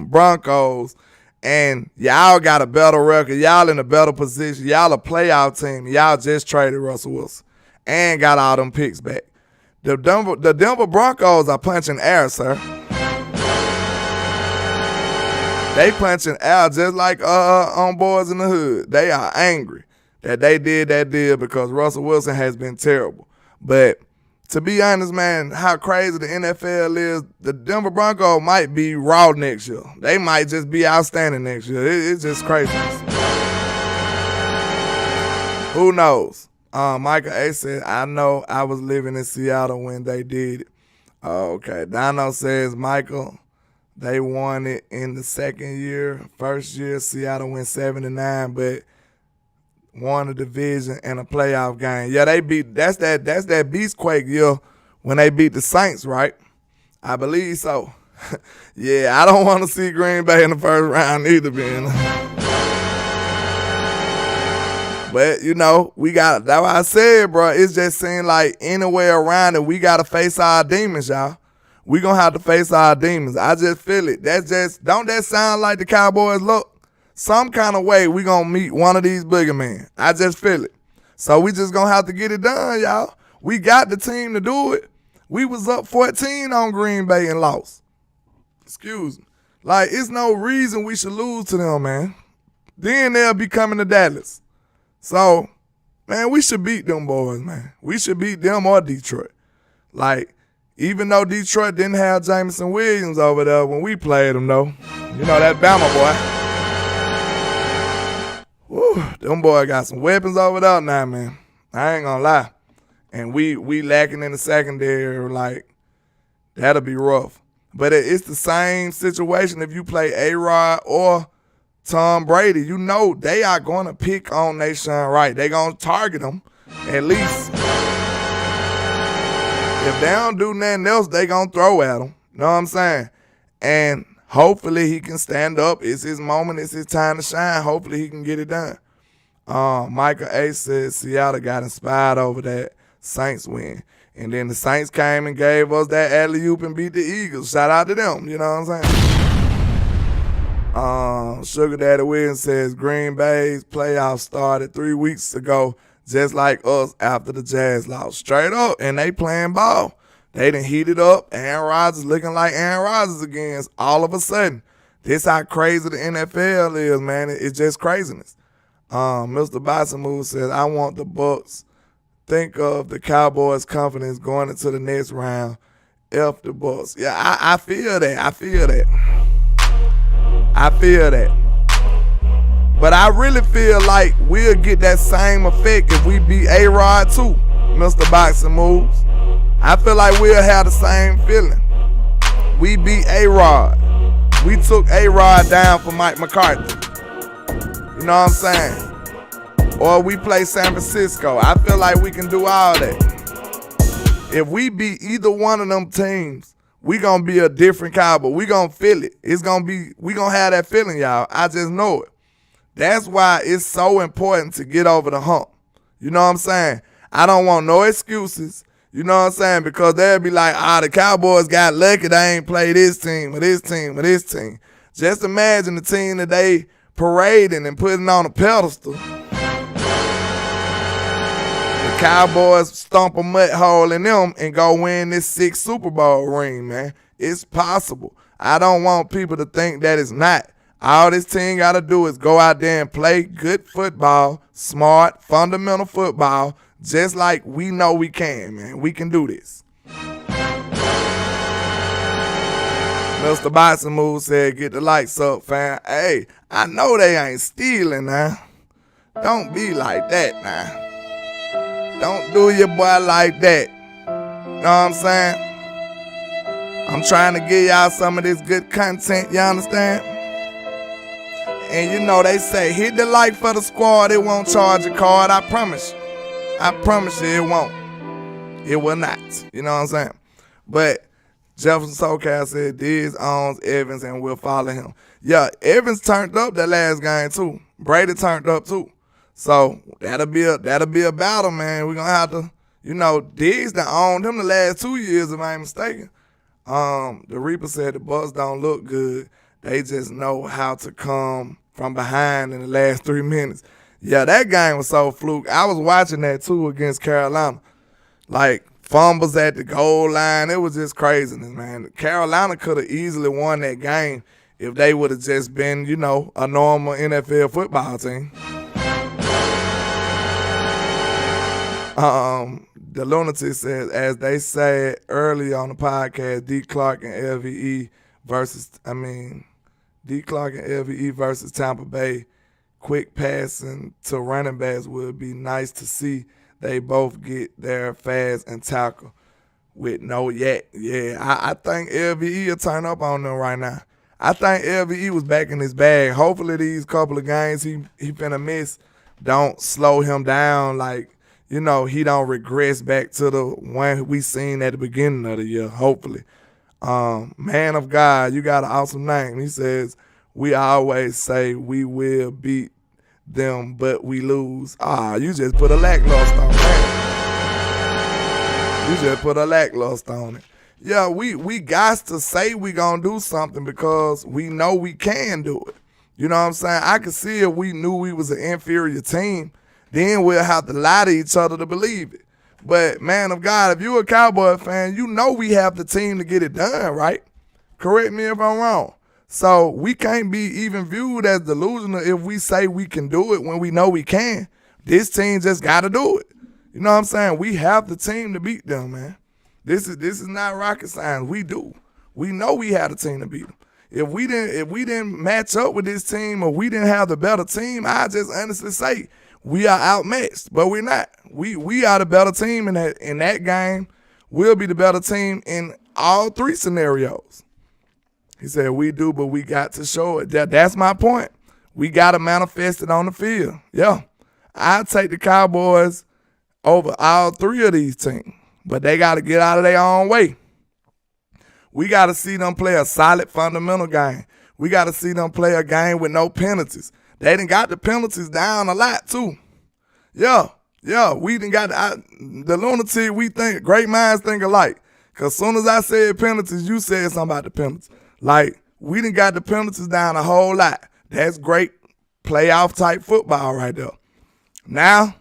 Speaker 1: Broncos, and y'all got a better record, y'all in a better position, y'all a playoff team, y'all just traded Russell Wilson and got all them picks back. The Denver Broncos are punching air, sir. They punching air just like on Boys in the Hood. They are angry that they did that deal because Russell Wilson has been terrible. But to be honest, man, how crazy the NFL is, the Denver Broncos might be raw next year. They might just be outstanding next year. It's just crazy. Who knows? Micah A said, I know I was living in Seattle when they did it. Okay. Dino says, Michael, they won it in the second year. First year, Seattle went 7-9, but won a division and a playoff game. Yeah, they beat. That's that Beastquake year when they beat the Saints, right? I believe so. Yeah, I don't want to see Green Bay in the first round either, man. But, you know, that's why I said, bro, it just seemed like anywhere around it, we got to face our demons, y'all. We going to have to face our demons. I just feel it. Don't that sound like the Cowboys look? Some kind of way we going to meet one of these boogeymen. I just feel it. So we just going to have to get it done, y'all. We got the team to do it. We was up 14 on Green Bay and lost. Excuse me. Like, it's no reason we should lose to them, man. Then they'll be coming to Dallas. So, man, we should beat them boys, man. We should beat them or Detroit. Like, even though Detroit didn't have Jameson Williams over there when we played them, though. You know, that Bama boy. Woo, them boys got some weapons over there now, man. I ain't gonna lie. And we lacking in the secondary, like, that'll be rough. But it's the same situation if you play A-Rod or Tom Brady. You know they are going to pick on Nation Wright. They going to target them at least. If they don't do nothing else, they going to throw at him. You know what I'm saying? And hopefully he can stand up. It's his moment. It's his time to shine. Hopefully he can get it done. Micah A says Seattle got inspired over that Saints win. And then the Saints came and gave us that alley-oop and beat the Eagles. Shout out to them. You know what I'm saying? Sugar Daddy Williams says Green Bay's playoffs started 3 weeks ago, just like us after the Jazz lost. Straight up, and they playing ball. They done heated up. Aaron Rodgers looking like Aaron Rodgers again all of a sudden. This how crazy the NFL is, man. It's just craziness. Mr. Bossamove says, I want the Bucks. Think of the Cowboys' confidence going into the next round. F the Bucks. Yeah, I feel that. I feel that. But I really feel like we'll get that same effect if we beat A-Rod too, Mr. Boxing Moves. I feel like we'll have the same feeling. We beat A-Rod. We took A-Rod down for Mike McCarthy. You know what I'm saying? Or we play San Francisco. I feel like we can do all that. If we beat either one of them teams, we gonna be a different Cowboy. We gonna feel it. We gonna have that feeling, y'all. I just know it. That's why it's so important to get over the hump. You know what I'm saying? I don't want no excuses. You know what I'm saying? Because they'll be like, the Cowboys got lucky. They ain't played this team or this team or this team. Just imagine the team that they parading and putting on a pedestal. Cowboys stomp a mud hole in them and go win this 6th Super Bowl ring, man. It's possible. I don't want people to think that it's not. All this team got to do is go out there and play good football, smart, fundamental football, just like we know we can, man. We can do this. Mr. Boxing Move said, get the lights up, fam. Hey, I know they ain't stealing now. Don't be like that now. Don't do your boy like that. Know what I'm saying? I'm trying to give y'all some of this good content, you understand? And you know they say, hit the like for the squad, it won't charge a card, I promise you. I promise you it won't. It will not. You know what I'm saying? But Jefferson SoCal said Diggs owns Evans and we'll follow him. Yeah, Evans turned up that last game too. Brady turned up too. So that'll be a battle, man. We're gonna have to, Diggs done owned him the last 2 years, if I ain't mistaken. The Reaper said the Bucks don't look good. They just know how to come from behind in the last 3 minutes. Yeah, that game was so fluke. I was watching that too against Carolina. Like fumbles at the goal line. It was just craziness, man. Carolina could have easily won that game if they would have just been, a normal NFL football team. The Lunatic says, as they said earlier on the podcast, D. Clark and LVE versus Tampa Bay, quick passing to running backs would be nice to see. They both get there fast and tackle with no yak. Yeah, I think LVE will turn up on them right now. I think LVE was back in his bag. Hopefully these couple of games he finna miss don't slow him down, like, he don't regress back to the one we seen at the beginning of the year, hopefully. Man of God, you got an awesome name. He says, we always say we will beat them, but we lose. You just put a lackluster on that. You just put a lackluster on it. Yeah, we got to say we gonna do something because we know we can do it. You know what I'm saying? I could see if we knew we was an inferior team, then we'll have to lie to each other to believe it. But, man of God, if you're a Cowboy fan, you know we have the team to get it done, right? Correct me if I'm wrong. So we can't be even viewed as delusional if we say we can do it when we know we can. This team just got to do it. You know what I'm saying? We have the team to beat them, man. This is not rocket science. We do. We know we had a team to beat them. If we didn't match up with this team or we didn't have the better team, I just honestly say we are outmatched, but we're not. We are the better team in that game. We'll be the better team in all three scenarios. He said we do, but we got to show it. That's my point. We got to manifest it on the field. Yeah, I'll take the Cowboys over all three of these teams, but they got to get out of their own way. We got to see them play a solid fundamental game. We got to see them play a game with no penalties. They done got the penalties down a lot, too. Yeah, we done got the lunatic. We think, great minds think alike. Because as soon as I said penalties, you said something about the penalties. Like, we done got the penalties down a whole lot. That's great playoff type football right there. Now,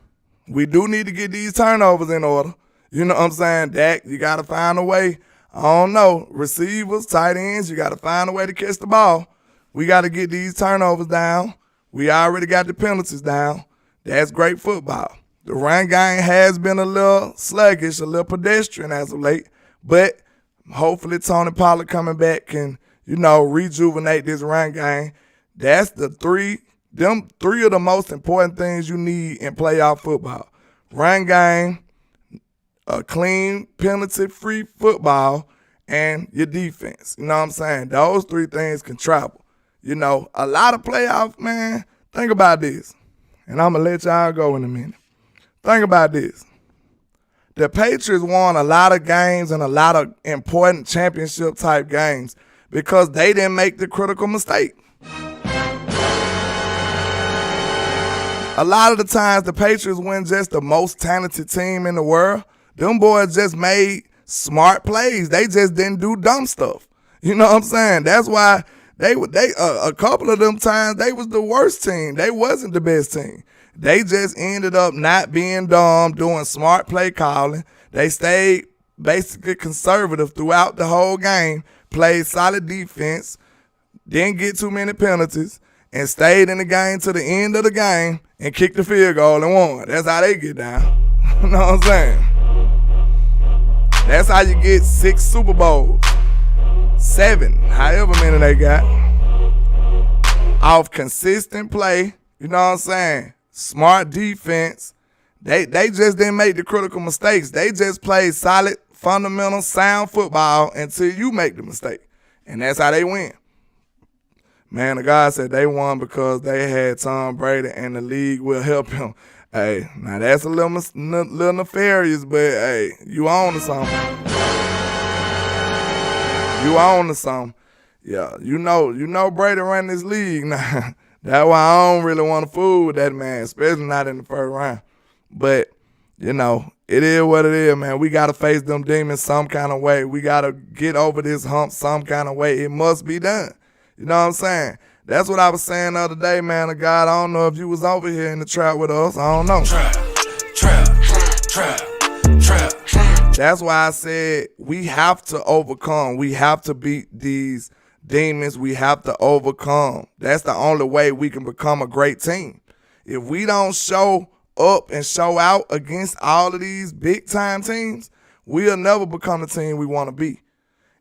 Speaker 1: we do need to get these turnovers in order. You know what I'm saying? Dak, you got to find a way. I don't know. Receivers, tight ends, you got to find a way to catch the ball. We got to get these turnovers down. We already got the penalties down. That's great football. The run game has been a little sluggish, a little pedestrian as of late, but hopefully Tony Pollard coming back can, rejuvenate this run game. That's them three of the most important things you need in playoff football. Run game, a clean, penalty-free football, and your defense. You know what I'm saying? Those three things can travel. A lot of playoffs, man, think about this. And I'm going to let y'all go in a minute. Think about this. The Patriots won a lot of games and a lot of important championship-type games because they didn't make the critical mistake. A lot of the times, the Patriots weren't just the most talented team in the world. Them boys just made smart plays. They just didn't do dumb stuff. You know what I'm saying? That's why they a couple of them times they was the worst team. They wasn't the best team. They just ended up not being dumb, doing smart play calling. They stayed basically conservative throughout the whole game, played solid defense, didn't get too many penalties, and stayed in the game to the end of the game and kicked the field goal and won. That's how they get down. You know what I'm saying? That's how you get 6 Super Bowls. 7, however many they got. Off consistent play, you know what I'm saying? Smart defense. They just didn't make the critical mistakes. They just played solid, fundamental, sound football until you make the mistake. And that's how they win. Man, the guy said they won because they had Tom Brady and the league will help him. Hey, now that's a little nefarious, but hey, you on to something. You on to something. Yeah, you know Brady ran this league now. That's why I don't really want to fool with that man, especially not in the first round. But, it is what it is, man. We got to face them demons some kind of way. We got to get over this hump some kind of way. It must be done. You know what I'm saying? That's what I was saying the other day, man. Of God, I don't know if you was over here in the trap with us. I don't know. Trap. That's why I said we have to overcome. We have to beat these demons. We have to overcome. That's the only way we can become a great team. If we don't show up and show out against all of these big-time teams, we'll never become the team we want to be.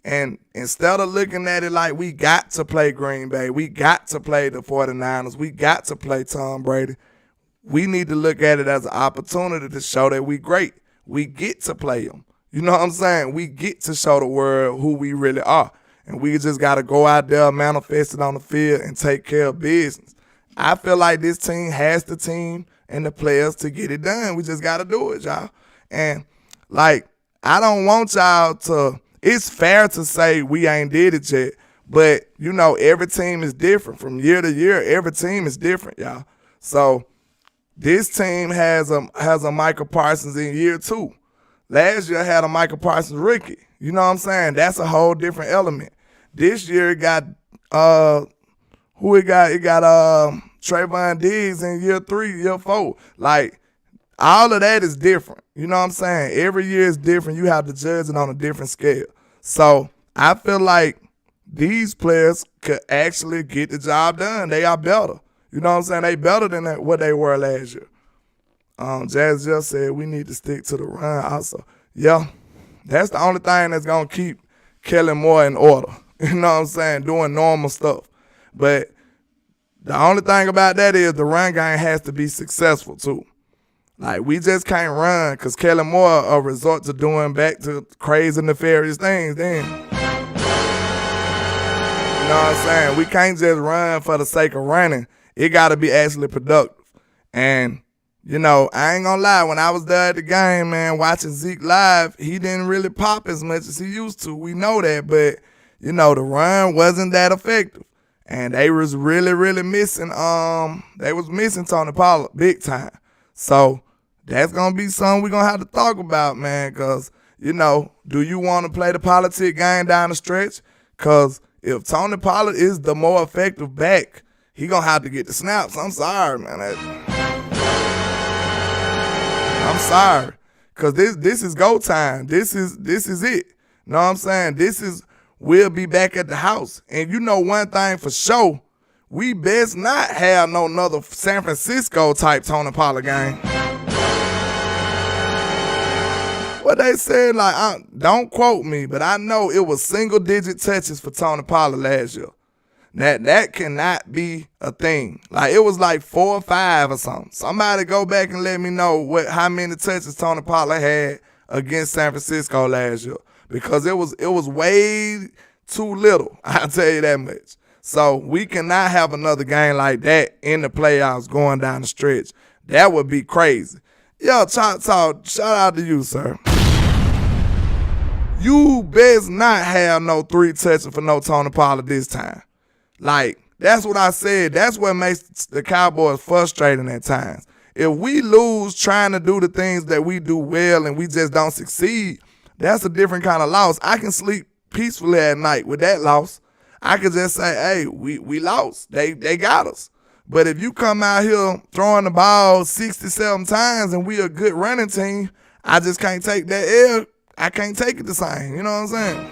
Speaker 1: And instead of looking at it like we got to play Green Bay, we got to play the 49ers, we got to play Tom Brady, we need to look at it as an opportunity to show that we great. We get to play them. You know what I'm saying? We get to show the world who we really are. And we just got to go out there, manifest it on the field, and take care of business. I feel like this team has the team and the players to get it done. We just got to do it, y'all. And, I don't want y'all to – it's fair to say we ain't did it yet, but, every team is different. From year to year, every team is different, y'all. So this team has a Micah Parsons in year 2. Last year had a Micah Parsons rookie. You know what I'm saying? That's a whole different element. This year it got who it got? It got Trayvon Diggs in year 3, year 4. All of that is different. You know what I'm saying? Every year is different. You have to judge it on a different scale. So I feel like these players could actually get the job done. They are better. You know what I'm saying? They better than what they were last year. Jazz just said we need to stick to the run also. Yeah, that's the only thing that's going to keep Kellen Moore in order. You know what I'm saying? Doing normal stuff. But the only thing about that is the run game has to be successful too. We just can't run because Kellen Moore a resort to doing back to crazy, nefarious things then. You know what I'm saying? We can't just run for the sake of running. It got to be actually productive. And, I ain't going to lie. When I was there at the game, man, watching Zeke live, he didn't really pop as much as he used to. We know that. But, the run wasn't that effective. And they was really, really missing, they was missing Tony Pollard big time. So that's going to be something we're going to have to talk about, man, because, do you want to play the politic game down the stretch? Because if Tony Pollard is the more effective back, he going to have to get the snaps. I'm sorry, man. I'm sorry. Because this is go time. This is it. You know what I'm saying? We'll be back at the house. And one thing for sure, we best not have no another San Francisco type Tony Pollard game. What they said, don't quote me, but I know it was single-digit touches for Tony Pollard last year. That cannot be a thing. It was 4 or 5 or something. Somebody go back and let me know how many touches Tony Pollard had against San Francisco last year. Because it was way too little, I'll tell you that much. So we cannot have another game like that in the playoffs going down the stretch. That would be crazy. Yo, shout out to you, sir. You best not have no 3 touches for no Tony Pollard this time. That's what I said. That's what makes the Cowboys frustrating at times. If we lose trying to do the things that we do well and we just don't succeed, that's a different kind of loss. I can sleep peacefully at night with that loss. I could just say, hey, we lost. They got us. But if you come out here throwing the ball 67 times and we a good running team, I just can't take that L. I can't take it the same. You know what I'm saying?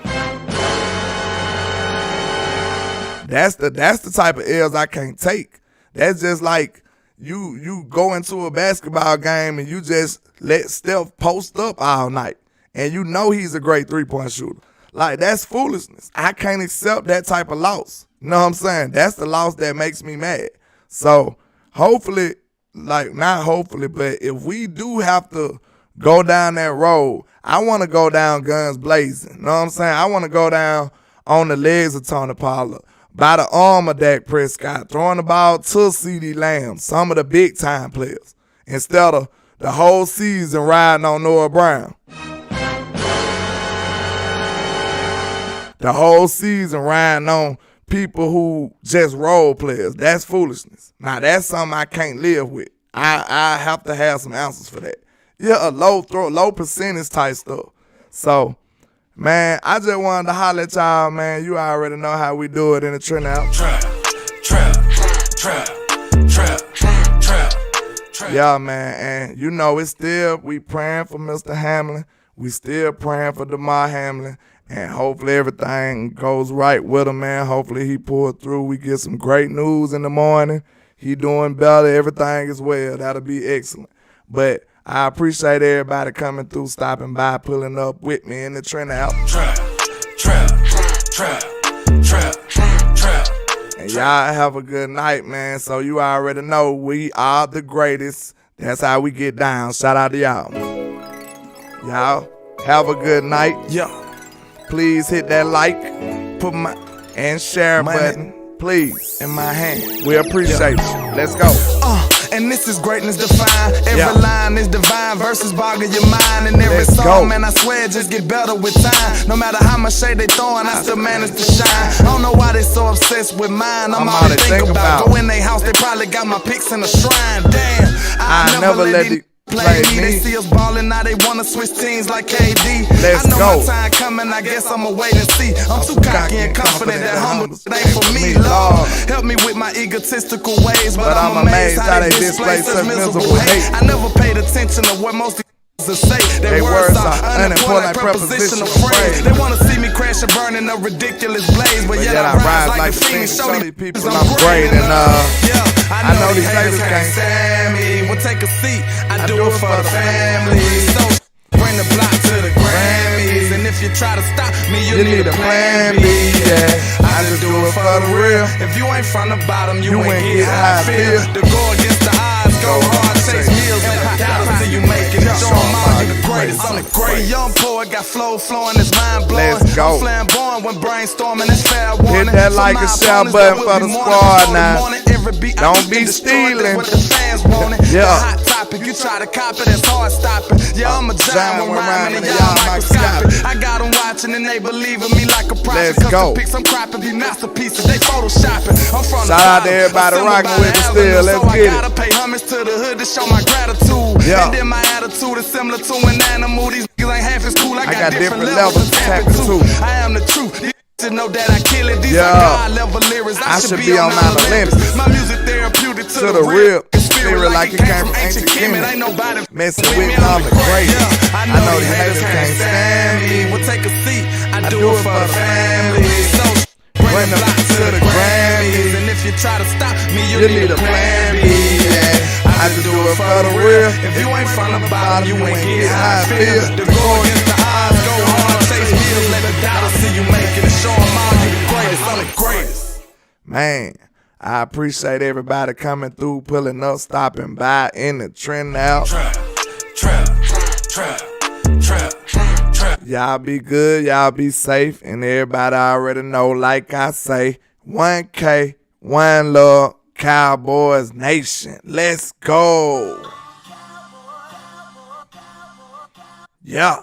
Speaker 1: That's the type of L's I can't take. That's just like you go into a basketball game and you just let Steph post up all night. And he's a great 3-point shooter. That's foolishness. I can't accept that type of loss. You know what I'm saying? That's the loss that makes me mad. So hopefully, not hopefully, but if we do have to go down that road, I want to go down guns blazing. You know what I'm saying? I want to go down on the legs of Tony Pollard, by the arm of Dak Prescott, throwing the ball to CeeDee Lamb, some of the big-time players, instead of the whole season riding on Noah Brown. The whole season riding on people who just role players. That's foolishness. Now, that's something I can't live with. I have to have some answers for that. Yeah, a low percentage type stuff. So, man, I just wanted to holler at y'all, man. You already know how we do it in the trend out. Trap. Yeah, man, and it's still, we praying for Mr. Hamlin. We still praying for Damar Hamlin. And hopefully everything goes right with him, man. Hopefully he pulled through. We get some great news in the morning. He doing better. Everything is well. That'll be excellent. But I appreciate everybody coming through, stopping by, pulling up with me in the trend out.
Speaker 2: Trap.
Speaker 1: And y'all have a good night, man. So you already know we are the greatest. That's how we get down. Shout out to y'all. Y'all have a good night.
Speaker 2: Yeah.
Speaker 1: Please hit that like, and share button, please,
Speaker 2: In my hand.
Speaker 1: We appreciate you. Let's go.
Speaker 2: And this is greatness defined. Every line is divine. Verses boggle your mind. And every
Speaker 1: Let's
Speaker 2: song,
Speaker 1: go.
Speaker 2: man, I swear, just get better with time. No matter how much shade they throwing, I still manage to shine. I don't know why they so obsessed with mine. I'm all they think about. Go in their house, they probably got my pics in a shrine. Damn,
Speaker 1: I never let these play me.
Speaker 2: They see us ballin', now they wanna switch teams like KD.
Speaker 1: Let's
Speaker 2: I know
Speaker 1: go.
Speaker 2: my time coming, I guess I'ma wait and see. I'm too cocky and confident that humble ain't for me, Lord. Help me with my egotistical ways, but I'm amazed how they display such miserable hate. I never paid attention to what most to say. Their words are unemployed like prepositional phrase. They wanna see me crash and burn in a ridiculous blaze, but yet I rise like a fiend. Show these people I'm great. And I know these haters can't stand me. We'll take a seat, I do it for the family. So bring the block to the Grammys, and if you try to stop me, you need a plan B. Yeah, I just do it for the real. If you ain't from the bottom, you ain't get how I feel. To go against the odds, go hard, chase meals, and dollars till you make it. Show 'em all you the greatest. I'm the great young poet, got flow flowing, it's mind blowing.
Speaker 1: Let's go.
Speaker 2: I'm flamboyant when brainstorming, that's fair warning.
Speaker 1: Hit that like and share button for the squad now. Don't be stealing.
Speaker 2: Yeah. Hot topic, you try to copy, that's hard stopping. Yeah, I'm a giant when rhyming and y'all microscopic. I got them watching and they believe in me like a prophet.
Speaker 1: Let's go.
Speaker 2: The pics I'm cropping be masterpieces, they photoshopping. I'm from
Speaker 1: Shout out to everybody rocking with us still. Let's get it.
Speaker 2: I gotta pay homage to the hood to show my gratitude.
Speaker 1: Yeah.
Speaker 2: And then my attitude is similar to an animal. These niggas ain't half as cool. I got different levels to tap into. I am the truth. You should know that I kill it. These are God level lyrics. I should be on Mount Olympus. My music therapeutic to the real spirit like it came from ancient Kemet. Ain't nobody
Speaker 1: messing with me, I'm the greatest.
Speaker 2: I know these haters can't stand me. We'll take a seat, I do it for the family. So bring the block to the Grammys, and if you try to stop me, you need a plan B. Yeah, I just do it for the real. If you ain't from the bottom, you ain't get how I feel. To go against the odds, go hard, chase meals, let the dollars see you make it, and show 'em all you the greatest. I'm the greatest.
Speaker 1: Man, I appreciate everybody coming through, pulling up, stopping by in the trend now.
Speaker 2: Trap.
Speaker 1: Y'all be good, y'all be safe, and everybody already know, like I say, 1K, one love, Cowboys Nation. Let's go. Yeah.